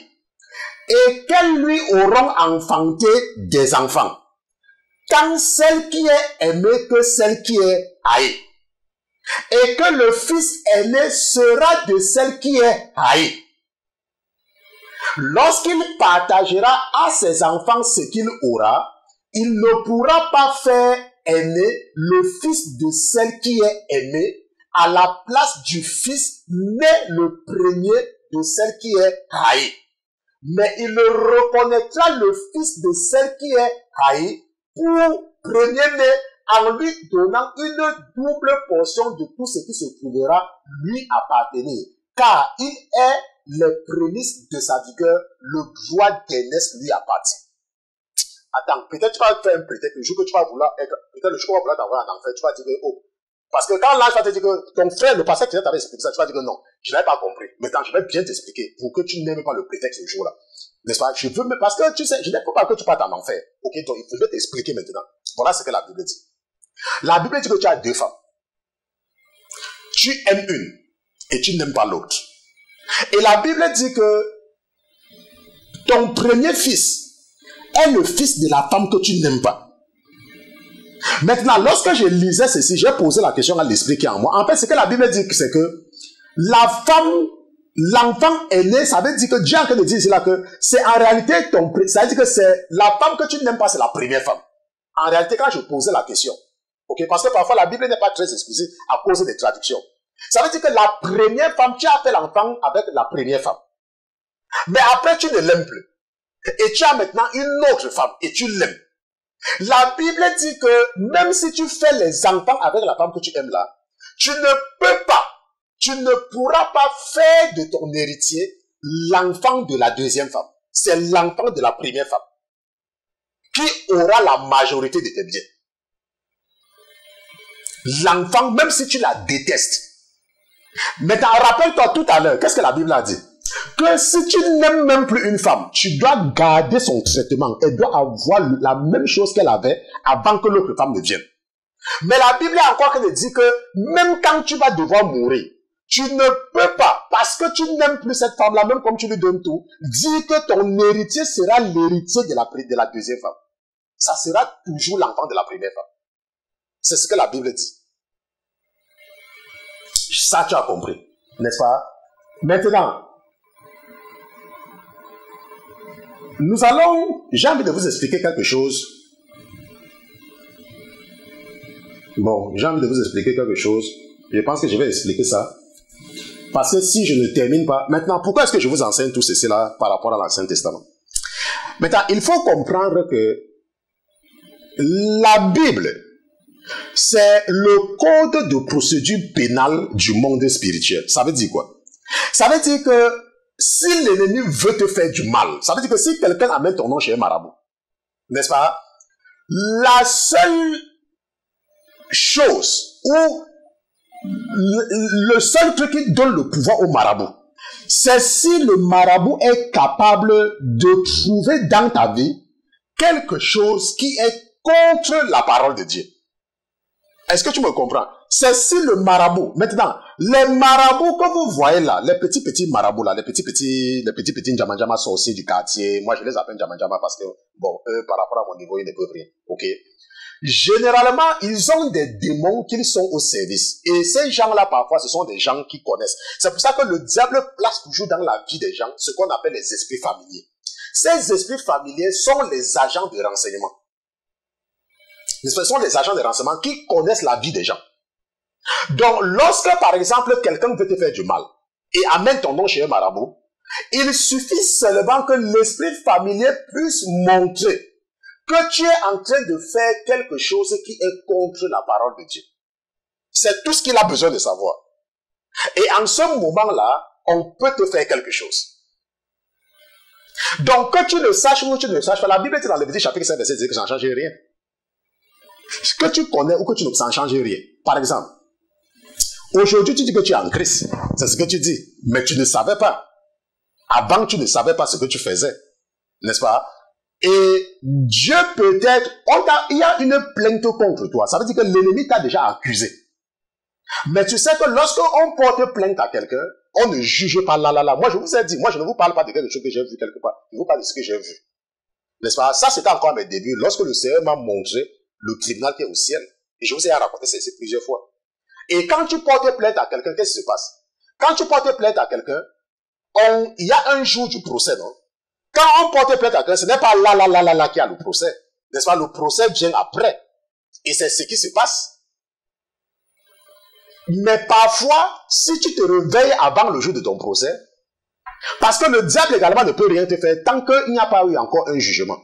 et qu'elles lui auront enfanté des enfants, tant celle qui est aimée que celle qui est haïe, et que le fils aîné sera de celle qui est haïe. Lorsqu'il partagera à ses enfants ce qu'il aura, il ne pourra pas faire aîné le fils de celle qui est aimée à la place du fils né le premier de celle qui est haïe. Mais il reconnaîtra le fils de celle qui est haïe pour premier-né en lui donnant une double portion de tout ce qui se trouvera lui appartenir. Car il est les prémices de sa vigueur, le droit d'aînesse lui appartient. Attends, peut-être tu vas faire un prétexte, le jour que tu vas vouloir être, peut-être le jour que tu vas vouloir t'envoyer en enfer, tu vas dire que, oh, parce que quand l'ange va te dire que ton frère, le pasteur qui t'avait expliqué ça, tu vas dire que non, je n'avais pas compris. Maintenant, je vais bien t'expliquer pour que tu n'aimes pas le prétexte ce jour-là. N'est-ce pas? Je veux, parce que tu sais, je n'aime pas que tu partes en enfer. Ok, donc il faut t'expliquer maintenant. Voilà ce que la Bible dit. La Bible dit que tu as deux femmes. Tu aimes une et tu n'aimes pas l'autre. Et la Bible dit que ton premier fils est le fils de la femme que tu n'aimes pas. Maintenant, lorsque je lisais ceci, j'ai posé la question à l'esprit qui est en moi. En fait, ce que la Bible dit, c'est que la femme, l'enfant est né, ça veut dire que Dieu est en train de dire ici là que c'est en réalité ça veut dire que c'est la femme que tu n'aimes pas, c'est la première femme. En réalité, quand je posais la question, ok, parce que parfois la Bible n'est pas très explicite à cause des traductions. Ça veut dire que la première femme, tu as fait l'enfant avec la première femme. Mais après, tu ne l'aimes plus. Et tu as maintenant une autre femme et tu l'aimes. La Bible dit que même si tu fais les enfants avec la femme que tu aimes là, tu ne pourras pas faire de ton héritier l'enfant de la deuxième femme. C'est l'enfant de la première femme qui aura la majorité de tes biens. L'enfant, même si tu la détestes. Maintenant, rappelle-toi tout à l'heure, qu'est-ce que la Bible a dit? Que si tu n'aimes même plus une femme, tu dois garder son traitement. Elle doit avoir la même chose qu'elle avait avant que l'autre femme ne vienne. Mais la Bible est encore qui dit que même quand tu vas devoir mourir, tu ne peux pas, parce que tu n'aimes plus cette femme-là, même comme tu lui donnes tout, dire que ton héritier sera l'héritier de la deuxième femme. ça sera toujours l'enfant de la première femme. C'est ce que la Bible dit. Ça, tu as compris, n'est-ce pas? Maintenant, j'ai envie de vous expliquer quelque chose. Bon, j'ai envie de vous expliquer quelque chose. Je pense que je vais expliquer ça. Parce que si je ne termine pas... Maintenant, pourquoi est-ce que je vous enseigne tout ceci là par rapport à l'Ancien Testament? Maintenant, il faut comprendre que la Bible, c'est le code de procédure pénale du monde spirituel. Ça veut dire quoi? Ça veut dire que si l'ennemi veut te faire du mal, ça veut dire que si quelqu'un amène ton nom chez un marabout, n'est-ce pas? La seule chose où le seul truc qui donne le pouvoir au marabout, c'est si le marabout est capable de trouver dans ta vie quelque chose qui est contre la parole de Dieu. Est-ce que tu me comprends? C'est si le marabout, maintenant, les marabouts que vous voyez là, les petits marabouts là, les petits Ndjama sorciers du quartier, moi je les appelle Ndjama parce que, bon, eux, par rapport à mon niveau, ils ne peuvent rien, ok? Généralement, ils ont des démons qu'ils sont au service. Et ces gens-là, parfois, ce sont des gens qui connaissent. C'est pour ça que le diable place toujours dans la vie des gens ce qu'on appelle les esprits familiers. Ces esprits familiers sont les agents de renseignement. Ce sont les agents de renseignement qui connaissent la vie des gens. Donc, lorsque, par exemple, quelqu'un veut te faire du mal et amène ton nom chez un marabout, il suffit seulement que l'esprit familier puisse montrer que tu es en train de faire quelque chose qui est contre la parole de Dieu. C'est tout ce qu'il a besoin de savoir. Et en ce moment-là, on peut te faire quelque chose. Donc, que tu le saches ou que tu ne le saches pas, la Bible dit dans Lévitique chapitre 5, verset 10 que ça n'en change rien. Que tu connais ou que tu ne s'en change rien. Par exemple, aujourd'hui, tu dis que tu es en Christ. C'est ce que tu dis. Mais tu ne savais pas. Avant, tu ne savais pas ce que tu faisais. N'est-ce pas? Et Dieu peut-être, il y a une plainte contre toi. Ça veut dire que l'ennemi t'a déjà accusé. Mais tu sais que lorsqu'on porte plainte à quelqu'un, on ne juge pas là. Moi, je vous ai dit, moi, je ne vous parle pas de quelque chose que j'ai vu quelque part. Je vous parle de ce que j'ai vu. N'est-ce pas? Ça, c'était encore à mes débuts. Lorsque le Seigneur m'a montré le tribunal qui est au ciel. Et je vous ai raconté ceci plusieurs fois. Et quand tu portes plainte à quelqu'un, qu'est-ce qui se passe? Quand tu portes plainte à quelqu'un, il y a un jour du procès, non? Quand on porte plainte à quelqu'un, ce n'est pas là qu'il y a le procès. N'est-ce pas? Le procès vient après. Et c'est ce qui se passe. Mais parfois, si tu te réveilles avant le jour de ton procès, parce que le diable également ne peut rien te faire tant qu'il n'y a pas eu encore un jugement.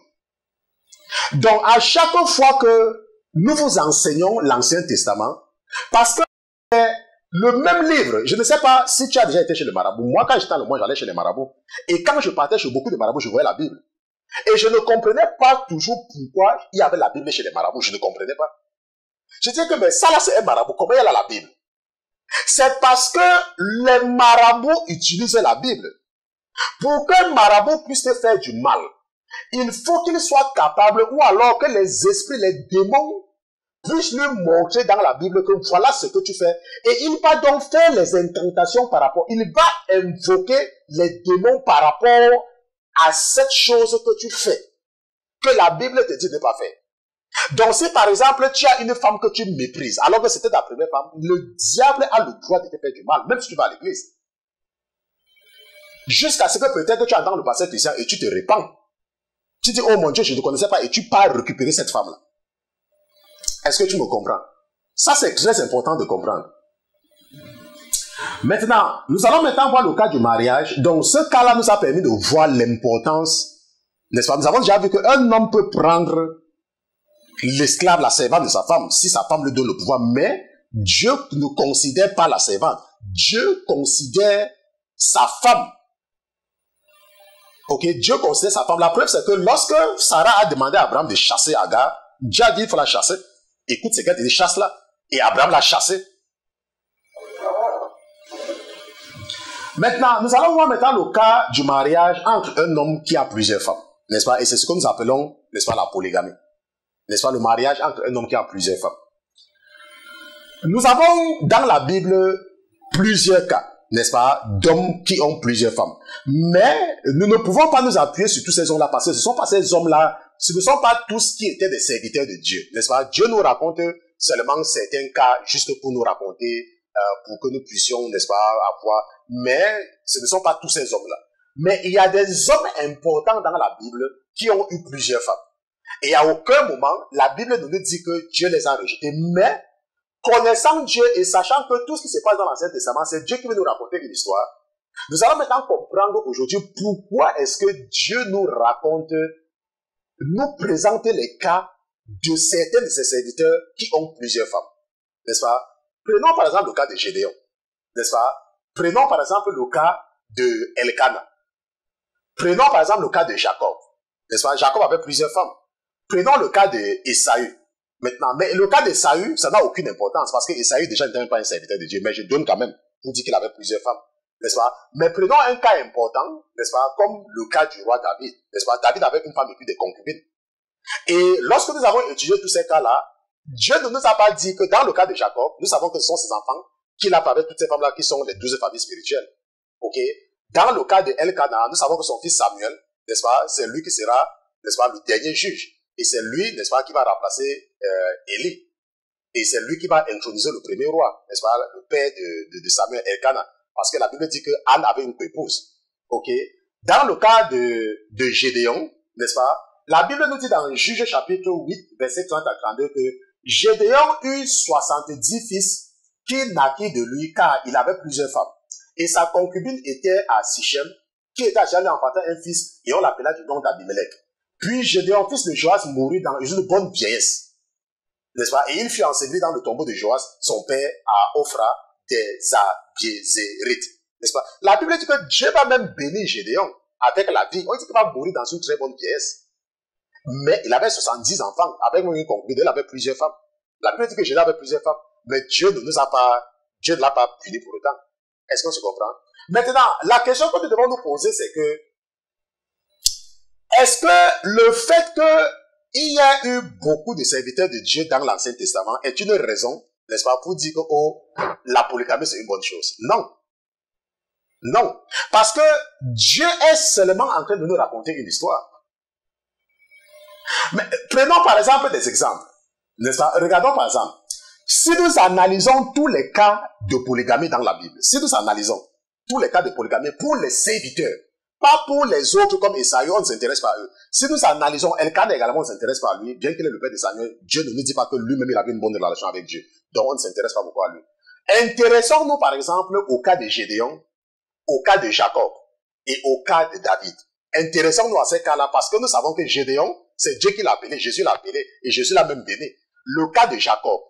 Donc, à chaque fois que nous vous enseignons l'Ancien Testament, parce que le même livre, je ne sais pas si tu as déjà été chez le marabout. Moi, quand j'étais dans le monde, j'allais chez les marabouts. Et quand je partais chez beaucoup de marabouts, je voyais la Bible. Et je ne comprenais pas toujours pourquoi il y avait la Bible chez les marabouts. Je ne comprenais pas. Je disais que, mais ça là, c'est un marabout. Comment il y a la Bible? C'est parce que les marabouts utilisent la Bible. Pour qu'un marabout puisse te faire du mal, il faut qu'il soit capable, ou alors que les esprits, les démons, puissent lui montrer dans la Bible que voilà ce que tu fais. Et il va donc faire les incantations par rapport, il va invoquer les démons par rapport à cette chose que tu fais, que la Bible te dit de ne pas faire. Donc si par exemple tu as une femme que tu méprises, alors que c'était ta première femme, le diable a le droit de te faire du mal, même si tu vas à l'église. Jusqu'à ce que peut-être tu entends le pasteur Christian et tu te répands. Tu dis, oh mon Dieu, je ne connaissais pas, et tu pars récupérer cette femme-là. Est-ce que tu me comprends? Ça, c'est très important de comprendre. Maintenant, nous allons maintenant voir le cas du mariage. Donc, ce cas-là nous a permis de voir l'importance, n'est-ce pas? Nous avons déjà vu qu'un homme peut prendre l'esclave, la servante de sa femme, si sa femme lui donne le pouvoir, mais Dieu ne considère pas la servante. Dieu considère sa femme. Ok, Dieu considère sa femme. La preuve, c'est que lorsque Sarah a demandé à Abraham de chasser Agar, Dieu a dit il faut la chasser. Écoute, c'est qu'elle dit chasse-la. Et Abraham l'a chassée. Maintenant, nous allons voir maintenant le cas du mariage entre un homme qui a plusieurs femmes. N'est-ce pas? Et c'est ce que nous appelons, n'est-ce pas, la polygamie. N'est-ce pas, le mariage entre un homme qui a plusieurs femmes. Nous avons dans la Bible plusieurs cas, n'est-ce pas, d'hommes qui ont plusieurs femmes. Mais nous ne pouvons pas nous appuyer sur tous ces hommes-là parce que ce ne sont pas ces hommes-là ce ne sont pas tous qui étaient des serviteurs de Dieu, n'est-ce pas? Dieu nous raconte seulement certains cas juste pour nous raconter, pour que nous puissions, n'est-ce pas, avoir. Mais ce ne sont pas tous ces hommes-là. Mais il y a des hommes importants dans la Bible qui ont eu plusieurs femmes. Et à aucun moment, la Bible nous dit que Dieu les a rejetés. Mais, connaissant Dieu et sachant que tout ce qui se passe dans l'Ancien Testament, c'est Dieu qui veut nous raconter une histoire, nous allons maintenant comprendre aujourd'hui pourquoi est-ce que Dieu nous raconte, nous présente les cas de certains de ses serviteurs qui ont plusieurs femmes. N'est-ce pas? Prenons par exemple le cas de Gédéon. N'est-ce pas? Prenons par exemple le cas de Elkana. Prenons par exemple le cas de Jacob. N'est-ce pas? Jacob avait plusieurs femmes. Prenons le cas d'Ésaü. Maintenant, mais le cas d'Ésaü, ça n'a aucune importance parce que Ésaü déjà n'était même pas un serviteur de Dieu, mais je donne quand même pour dire qu'il avait plusieurs femmes. N'est-ce pas? Mais prenons un cas important, n'est-ce pas? Comme le cas du roi David. N'est-ce pas? David avait une femme et puis des concubines. Et lorsque nous avons étudié tous ces cas-là, Dieu ne nous a pas dit que dans le cas de Jacob, nous savons que ce sont ses enfants qu'il a avec toutes ces femmes-là qui sont les 12 familles spirituelles. Ok? Dans le cas de Elkana, nous savons que son fils Samuel, n'est-ce pas? C'est lui qui sera, n'est-ce pas, le dernier juge. Et c'est lui, n'est-ce pas, qui va remplacer Élie. Et c'est lui qui va introniser le premier roi, n'est-ce pas, le père de Samuel, Elkana. Parce que la Bible dit que Anne avait une épouse. Ok? Dans le cas de Gédéon, n'est-ce pas, la Bible nous dit dans Juge chapitre 8, verset 30 à 32 que Gédéon eut 70 fils qui naquirent de lui car il avait plusieurs femmes. Et sa concubine était à Sichem, qui était allée enfanter un fils et on l'appela du nom d'Abimelech. Puis Gédéon, fils de Joas, mourut dans une bonne vieillesse. N'est-ce pas? Et il fut enseveli dans le tombeau de Joas, son père, à Ophra des Abiezérites. N'est-ce pas? La Bible dit que Dieu va même bénir Gédéon avec la vie. On dit qu'il va mourir dans une très bonne vieillesse. Mais il avait 70 enfants, avec une concubine, il avait plusieurs femmes. La Bible dit que Gédéon avait plusieurs femmes, mais Dieu ne l'a pas puni pour autant. Est-ce qu'on se comprend? Maintenant, la question que nous devons nous poser, c'est que, est-ce que le fait qu'il y a eu beaucoup de serviteurs de Dieu dans l'Ancien Testament est une raison, n'est-ce pas, pour dire que, oh, la polygamie c'est une bonne chose? Non. Non. Parce que Dieu est seulement en train de nous raconter une histoire. Mais prenons par exemple des exemples. N'est-ce pas? Regardons par exemple. Si nous analysons tous les cas de polygamie dans la Bible, si nous analysons tous les cas de polygamie pour les serviteurs, pas pour les autres comme Esaü, on ne s'intéresse pas à eux. Si nous analysons Elkana également, on ne s'intéresse pas à lui, bien qu'il est le père de Samuel, Dieu ne nous dit pas que lui-même il avait une bonne relation avec Dieu. Donc on ne s'intéresse pas beaucoup à lui. Intéressons-nous par exemple au cas de Gédéon, au cas de Jacob et au cas de David. Intéressons-nous à ces cas-là parce que nous savons que Gédéon, c'est Dieu qui l'a appelé, Jésus l'a appelé et Jésus l'a même béni. Le cas de Jacob,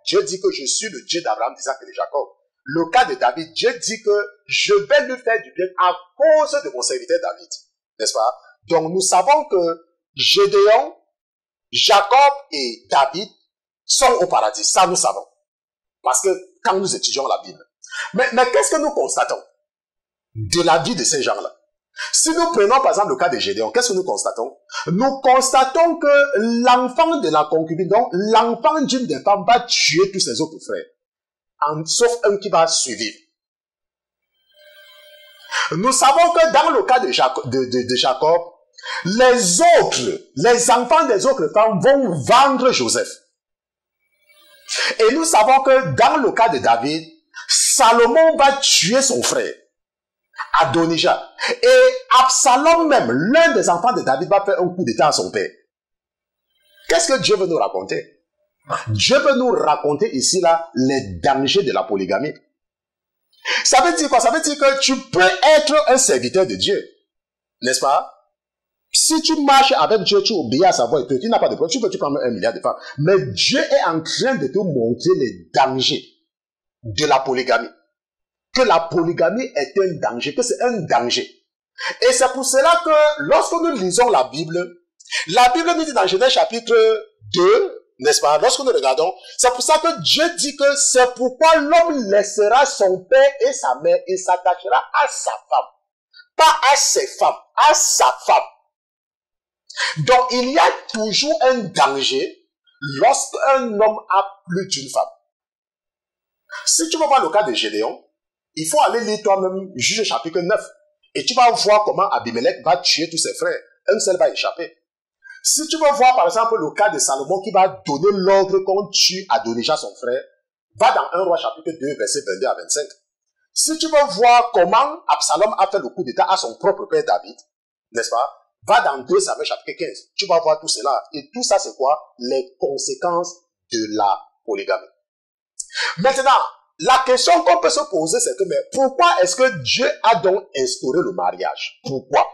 Dieu dit que je suis le Dieu d'Abraham, d'Isaac et de Jacob. Le cas de David, Dieu dit que je vais lui faire du bien à cause de mon serviteur David. N'est-ce pas? Donc nous savons que Gédéon, Jacob et David sont au paradis. Ça nous savons. Parce que quand nous étudions la Bible. Mais qu'est-ce que nous constatons de la vie de ces gens-là? Si nous prenons par exemple le cas de Gédéon, qu'est-ce que nous constatons? Nous constatons que l'enfant de la concubine, donc l'enfant d'une des femmes va tuer tous ses autres frères. Sauf un qui va survivre. Nous savons que dans le cas de Jacob, les enfants des autres femmes vont vendre Joseph. Et nous savons que dans le cas de David, Salomon va tuer son frère, Adonijah. Et Absalom même, l'un des enfants de David, va faire un coup d'état à son père. Qu'est-ce que Dieu veut nous raconter? Dieu veut nous raconter ici là les dangers de la polygamie. Ça veut dire quoi? Ça veut dire que tu peux être un serviteur de Dieu. N'est-ce pas? Si tu marches avec Dieu, tu obéis à sa voix, tu n'as pas de problème, tu prends 1 milliard de femmes. Mais Dieu est en train de te montrer les dangers de la polygamie. Que la polygamie est un danger, que c'est un danger. Et c'est pour cela que lorsque nous lisons la Bible nous dit dans Genèse chapitre 2, n'est-ce pas, lorsque nous regardons, c'est pour ça que Dieu dit que c'est pourquoi l'homme laissera son père et sa mère et s'attachera à sa femme. Pas à ses femmes, à sa femme. Donc il y a toujours un danger lorsqu'un homme a plus d'une femme. Si tu vas voir le cas de Gédéon, il faut aller lire toi-même Juge chapitre 9. Et tu vas voir comment Abimelech va tuer tous ses frères. Un seul va échapper. Si tu veux voir, par exemple, le cas de Salomon qui va donner l'ordre qu'on tue Adonijah, son frère, va dans 1 Roi chapitre 2, versets 22 à 25. Si tu veux voir comment Absalom a fait le coup d'état à son propre père David, n'est-ce pas? Va dans 2 Samuel chapitre 15. Tu vas voir tout cela. Et tout ça, c'est quoi? Les conséquences de la polygamie. Maintenant, la question qu'on peut se poser, c'est que, mais pourquoi est-ce que Dieu a donc instauré le mariage? Pourquoi?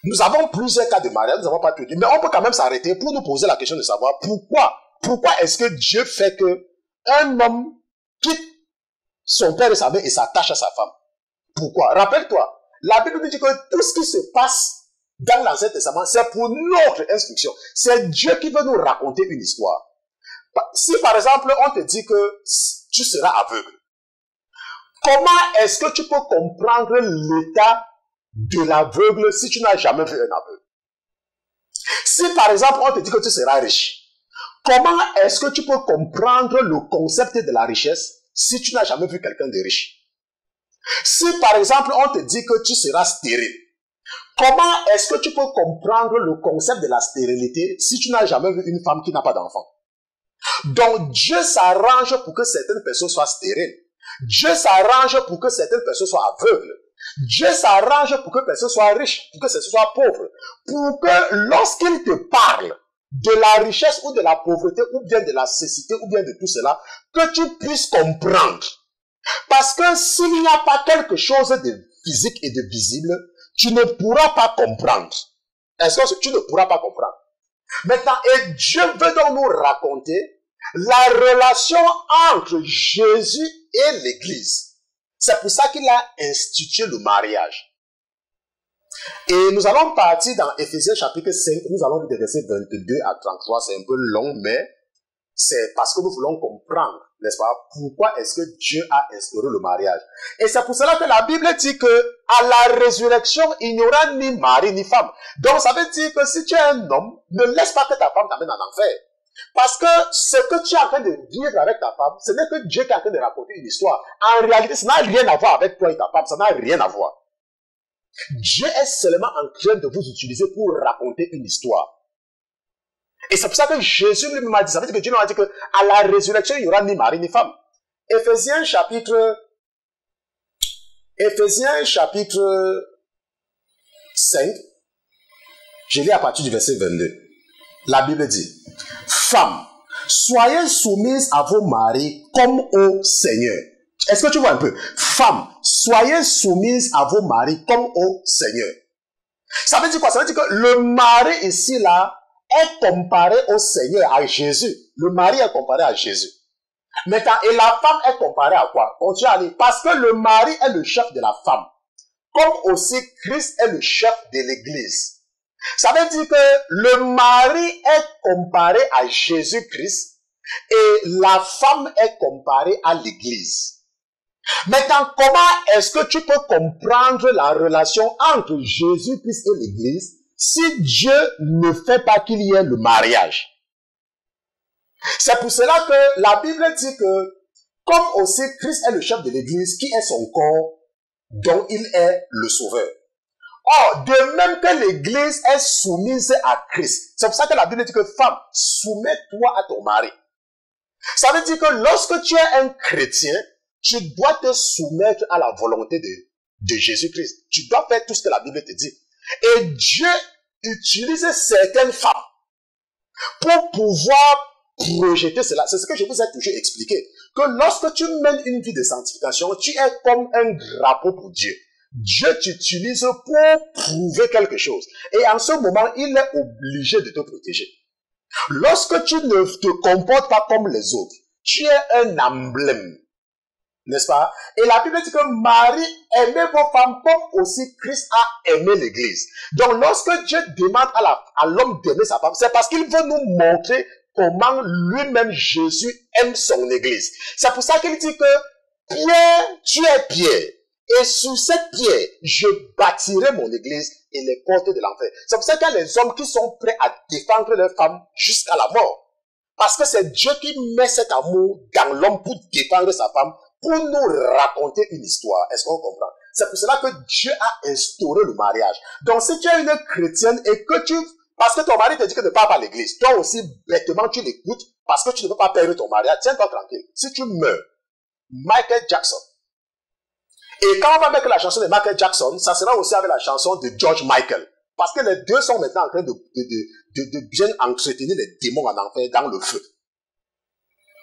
Nous avons plusieurs cas de mariage, nous n'avons pas tout dit, mais on peut quand même s'arrêter pour nous poser la question de savoir pourquoi est-ce que Dieu fait que un homme quitte son père et sa mère et s'attache à sa femme? Pourquoi? Rappelle-toi, la Bible nous dit que tout ce qui se passe dans l'Ancien Testament, c'est pour notre instruction. C'est Dieu qui veut nous raconter une histoire. Si par exemple, on te dit que tu seras aveugle, comment est-ce que tu peux comprendre l'état de l'aveugle si tu n'as jamais vu un aveugle? Si par exemple, on te dit que tu seras riche, comment est-ce que tu peux comprendre le concept de la richesse si tu n'as jamais vu quelqu'un de riche? Si par exemple, on te dit que tu seras stérile, comment est-ce que tu peux comprendre le concept de la stérilité si tu n'as jamais vu une femme qui n'a pas d'enfant? Donc, Dieu s'arrange pour que certaines personnes soient stériles. Dieu s'arrange pour que certaines personnes soient aveugles. Dieu s'arrange pour que personne soit riche, pour que personne soit pauvre. Pour que lorsqu'il te parle de la richesse ou de la pauvreté ou bien de la cécité ou bien de tout cela, que tu puisses comprendre. Parce que s'il n'y a pas quelque chose de physique et de visible, tu ne pourras pas comprendre. Est-ce que tu ne pourras pas comprendre? Maintenant, et Dieu veut donc nous raconter la relation entre Jésus et l'Église. C'est pour ça qu'il a institué le mariage. Et nous allons partir dans Éphésiens chapitre 5, nous allons lire des versets 22 à 33, c'est un peu long, mais c'est parce que nous voulons comprendre, n'est-ce pas, pourquoi est-ce que Dieu a instauré le mariage. Et c'est pour cela que la Bible dit que à la résurrection, il n'y aura ni mari ni femme. Donc ça veut dire que si tu es un homme, ne laisse pas que ta femme t'amène en enfer. Parce que ce que tu es en train de vivre avec ta femme, ce n'est que Dieu qui est en train de raconter une histoire. En réalité, ça n'a rien à voir avec toi et ta femme, ça n'a rien à voir. Dieu est seulement en train de vous utiliser pour raconter une histoire. Et c'est pour ça que Jésus lui-même a dit, ça veut dire que Dieu nous a dit qu'à la résurrection, il n'y aura ni mari ni femme. Éphésiens chapitre 5, je lis à partir du verset 22. La Bible dit, « Femmes, soyez soumises à vos maris comme au Seigneur. » Est-ce que tu vois un peu? « Femmes, soyez soumises à vos maris comme au Seigneur. » Ça veut dire quoi? Ça veut dire que le mari ici, là, est comparé au Seigneur, à Jésus. Le mari est comparé à Jésus. Maintenant, et la femme est comparée à quoi? Continue à lire. Parce que le mari est le chef de la femme. Comme aussi Christ est le chef de l'Église. Ça veut dire que le mari est comparé à Jésus-Christ et la femme est comparée à l'Église. Maintenant, comment est-ce que tu peux comprendre la relation entre Jésus-Christ et l'Église si Dieu ne fait pas qu'il y ait le mariage? C'est pour cela que la Bible dit que, comme aussi Christ est le chef de l'Église, qui est son corps, dont il est le sauveur. Or, de même que l'Église est soumise à Christ. C'est pour ça que la Bible dit que, femme, soumets-toi à ton mari. Ça veut dire que lorsque tu es un chrétien, tu dois te soumettre à la volonté de Jésus-Christ. Tu dois faire tout ce que la Bible te dit. Et Dieu utilise certaines femmes pour pouvoir projeter cela. C'est ce que je vous ai toujours expliqué. Que lorsque tu mènes une vie de sanctification, tu es comme un drapeau pour Dieu. Dieu t'utilise pour prouver quelque chose. Et en ce moment, il est obligé de te protéger. Lorsque tu ne te comportes pas comme les autres, tu es un emblème. N'est-ce pas? Et la Bible dit que Marie aimait vos femmes comme aussi Christ a aimé l'Église. Donc lorsque Dieu demande à l'homme d'aimer sa femme, c'est parce qu'il veut nous montrer comment lui-même Jésus aime son Église. C'est pour ça qu'il dit que Pierre, tu es Pierre. Et sur cette pierre, je bâtirai mon Église et les portes de l'enfer. C'est pour ça qu'il y a les hommes qui sont prêts à défendre leurs femmes jusqu'à la mort. Parce que c'est Dieu qui met cet amour dans l'homme pour défendre sa femme, pour nous raconter une histoire. Est-ce qu'on comprend? C'est pour cela que Dieu a instauré le mariage. Donc, si tu es une chrétienne et que parce que ton mari te dit que ne pars pas à l'église, toi aussi, bêtement, tu l'écoutes parce que tu ne peux pas perdre ton mariage, tiens-toi tranquille. Si tu meurs, Michael Jackson. Et quand on va mettre la chanson de Michael Jackson, ça sera aussi avec la chanson de George Michael. Parce que les deux sont maintenant en train de bien entretenir les démons en enfer dans le feu.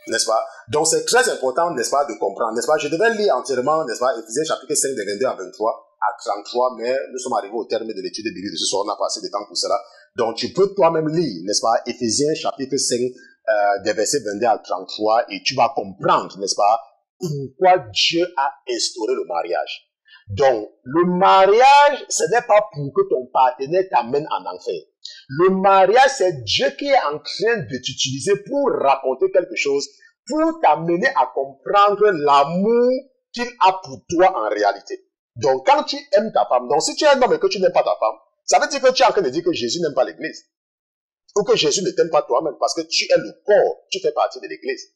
N'est-ce pas? Donc c'est très important, n'est-ce pas, de comprendre, n'est-ce pas? Je devais lire entièrement, n'est-ce pas, Éphésiens chapitre 5 de 22 à 23, à 33, mais nous sommes arrivés au terme de l'étude biblique de ce soir, on a passé du temps pour cela. Donc tu peux toi-même lire, n'est-ce pas, Éphésiens chapitre 5, des versets 22 à 33, et tu vas comprendre, n'est-ce pas, pourquoi Dieu a instauré le mariage. Donc, le mariage, ce n'est pas pour que ton partenaire t'amène en enfer. Le mariage, c'est Dieu qui est en train de t'utiliser pour raconter quelque chose, pour t'amener à comprendre l'amour qu'il a pour toi en réalité. Donc, quand tu aimes ta femme, donc si tu es un homme et que tu n'aimes pas ta femme, ça veut dire que tu es en train de dire que Jésus n'aime pas l'église. Ou que Jésus ne t'aime pas toi-même parce que tu es le corps, tu fais partie de l'église.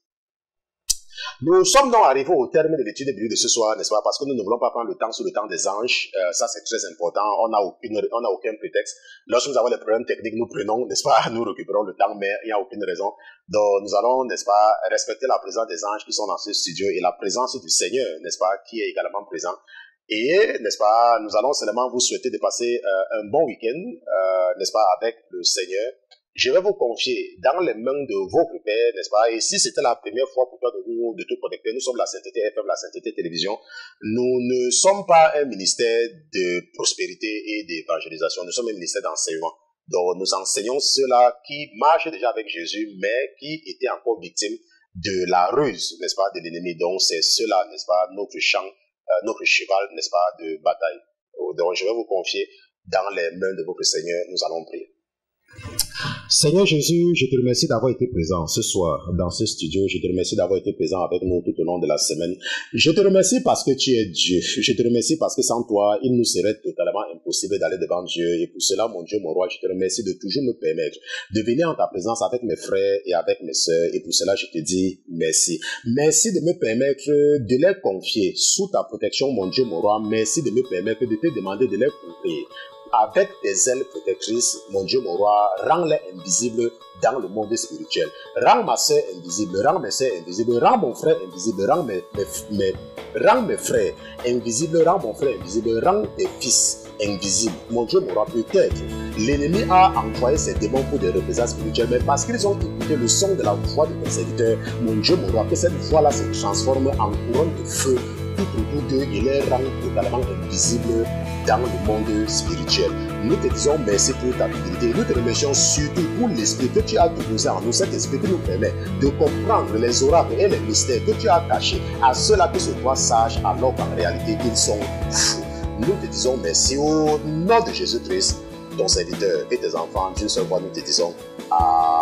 Nous sommes donc arrivés au terme de l'étude biblique de ce soir, n'est-ce pas? Parce que nous ne voulons pas prendre le temps sur le temps des anges. Ça, c'est très important. On n'a aucun prétexte. Lorsque nous avons des problèmes techniques, nous prenons, n'est-ce pas? Nous récupérons le temps, mais il n'y a aucune raison. Donc, nous allons, n'est-ce pas, respecter la présence des anges qui sont dans ce studio et la présence du Seigneur, n'est-ce pas, qui est également présent. Et, n'est-ce pas, nous allons seulement vous souhaiter de passer un bon week-end, n'est-ce pas, avec le Seigneur. Je vais vous confier dans les mains de votre Père, n'est-ce pas? Et si c'était la première fois pour toi de te connecter, nous sommes la Sainteté FM, la Sainteté Télévision. Nous ne sommes pas un ministère de prospérité et d'évangélisation. Nous sommes un ministère d'enseignement. Donc, nous enseignons ceux-là qui marchent déjà avec Jésus, mais qui étaient encore victimes de la ruse, n'est-ce pas, de l'ennemi. Donc, c'est ceux-là, n'est-ce pas, notre champ, notre cheval, n'est-ce pas, de bataille. Donc, je vais vous confier dans les mains de votre Seigneur. Nous allons prier. Seigneur Jésus, je te remercie d'avoir été présent ce soir dans ce studio. Je te remercie d'avoir été présent avec nous tout au long de la semaine. Je te remercie parce que tu es Dieu. Je te remercie parce que sans toi, il nous serait totalement impossible d'aller devant Dieu. Et pour cela, mon Dieu, mon roi, je te remercie de toujours me permettre de venir en ta présence avec mes frères et avec mes sœurs. Et pour cela, je te dis merci. Merci de me permettre de les confier sous ta protection, mon Dieu, mon roi. Merci de me permettre de te demander de les couvrir avec tes ailes protectrices, mon Dieu, mon roi, rends-les invisibles dans le monde spirituel. Rends ma soeur invisible, rends mes soeurs invisibles, rends mon frère invisible, rends mes frères invisibles, rends mon frère invisible, rends tes fils invisibles. Mon Dieu, mon roi, peut-être l'ennemi a envoyé ses démons pour des représailles spirituelles, mais parce qu'ils ont écouté le son de la voix de ton serviteur, mon Dieu, mon roi, que cette voix-là se transforme en couronne de feu tout autour d'eux et les rend totalement invisibles dans le monde spirituel. Nous te disons merci pour ta fidélité. Nous te remercions surtout pour l'esprit que tu as déposé en nous, cet esprit qui nous permet de comprendre les oracles et les mystères que tu as cachés à ceux-là qui se croient sages alors qu'en réalité ils sont fous. Nous te disons merci au nom de Jésus-Christ, ton serviteur et tes enfants d'une seule voix. Nous te disons Amen.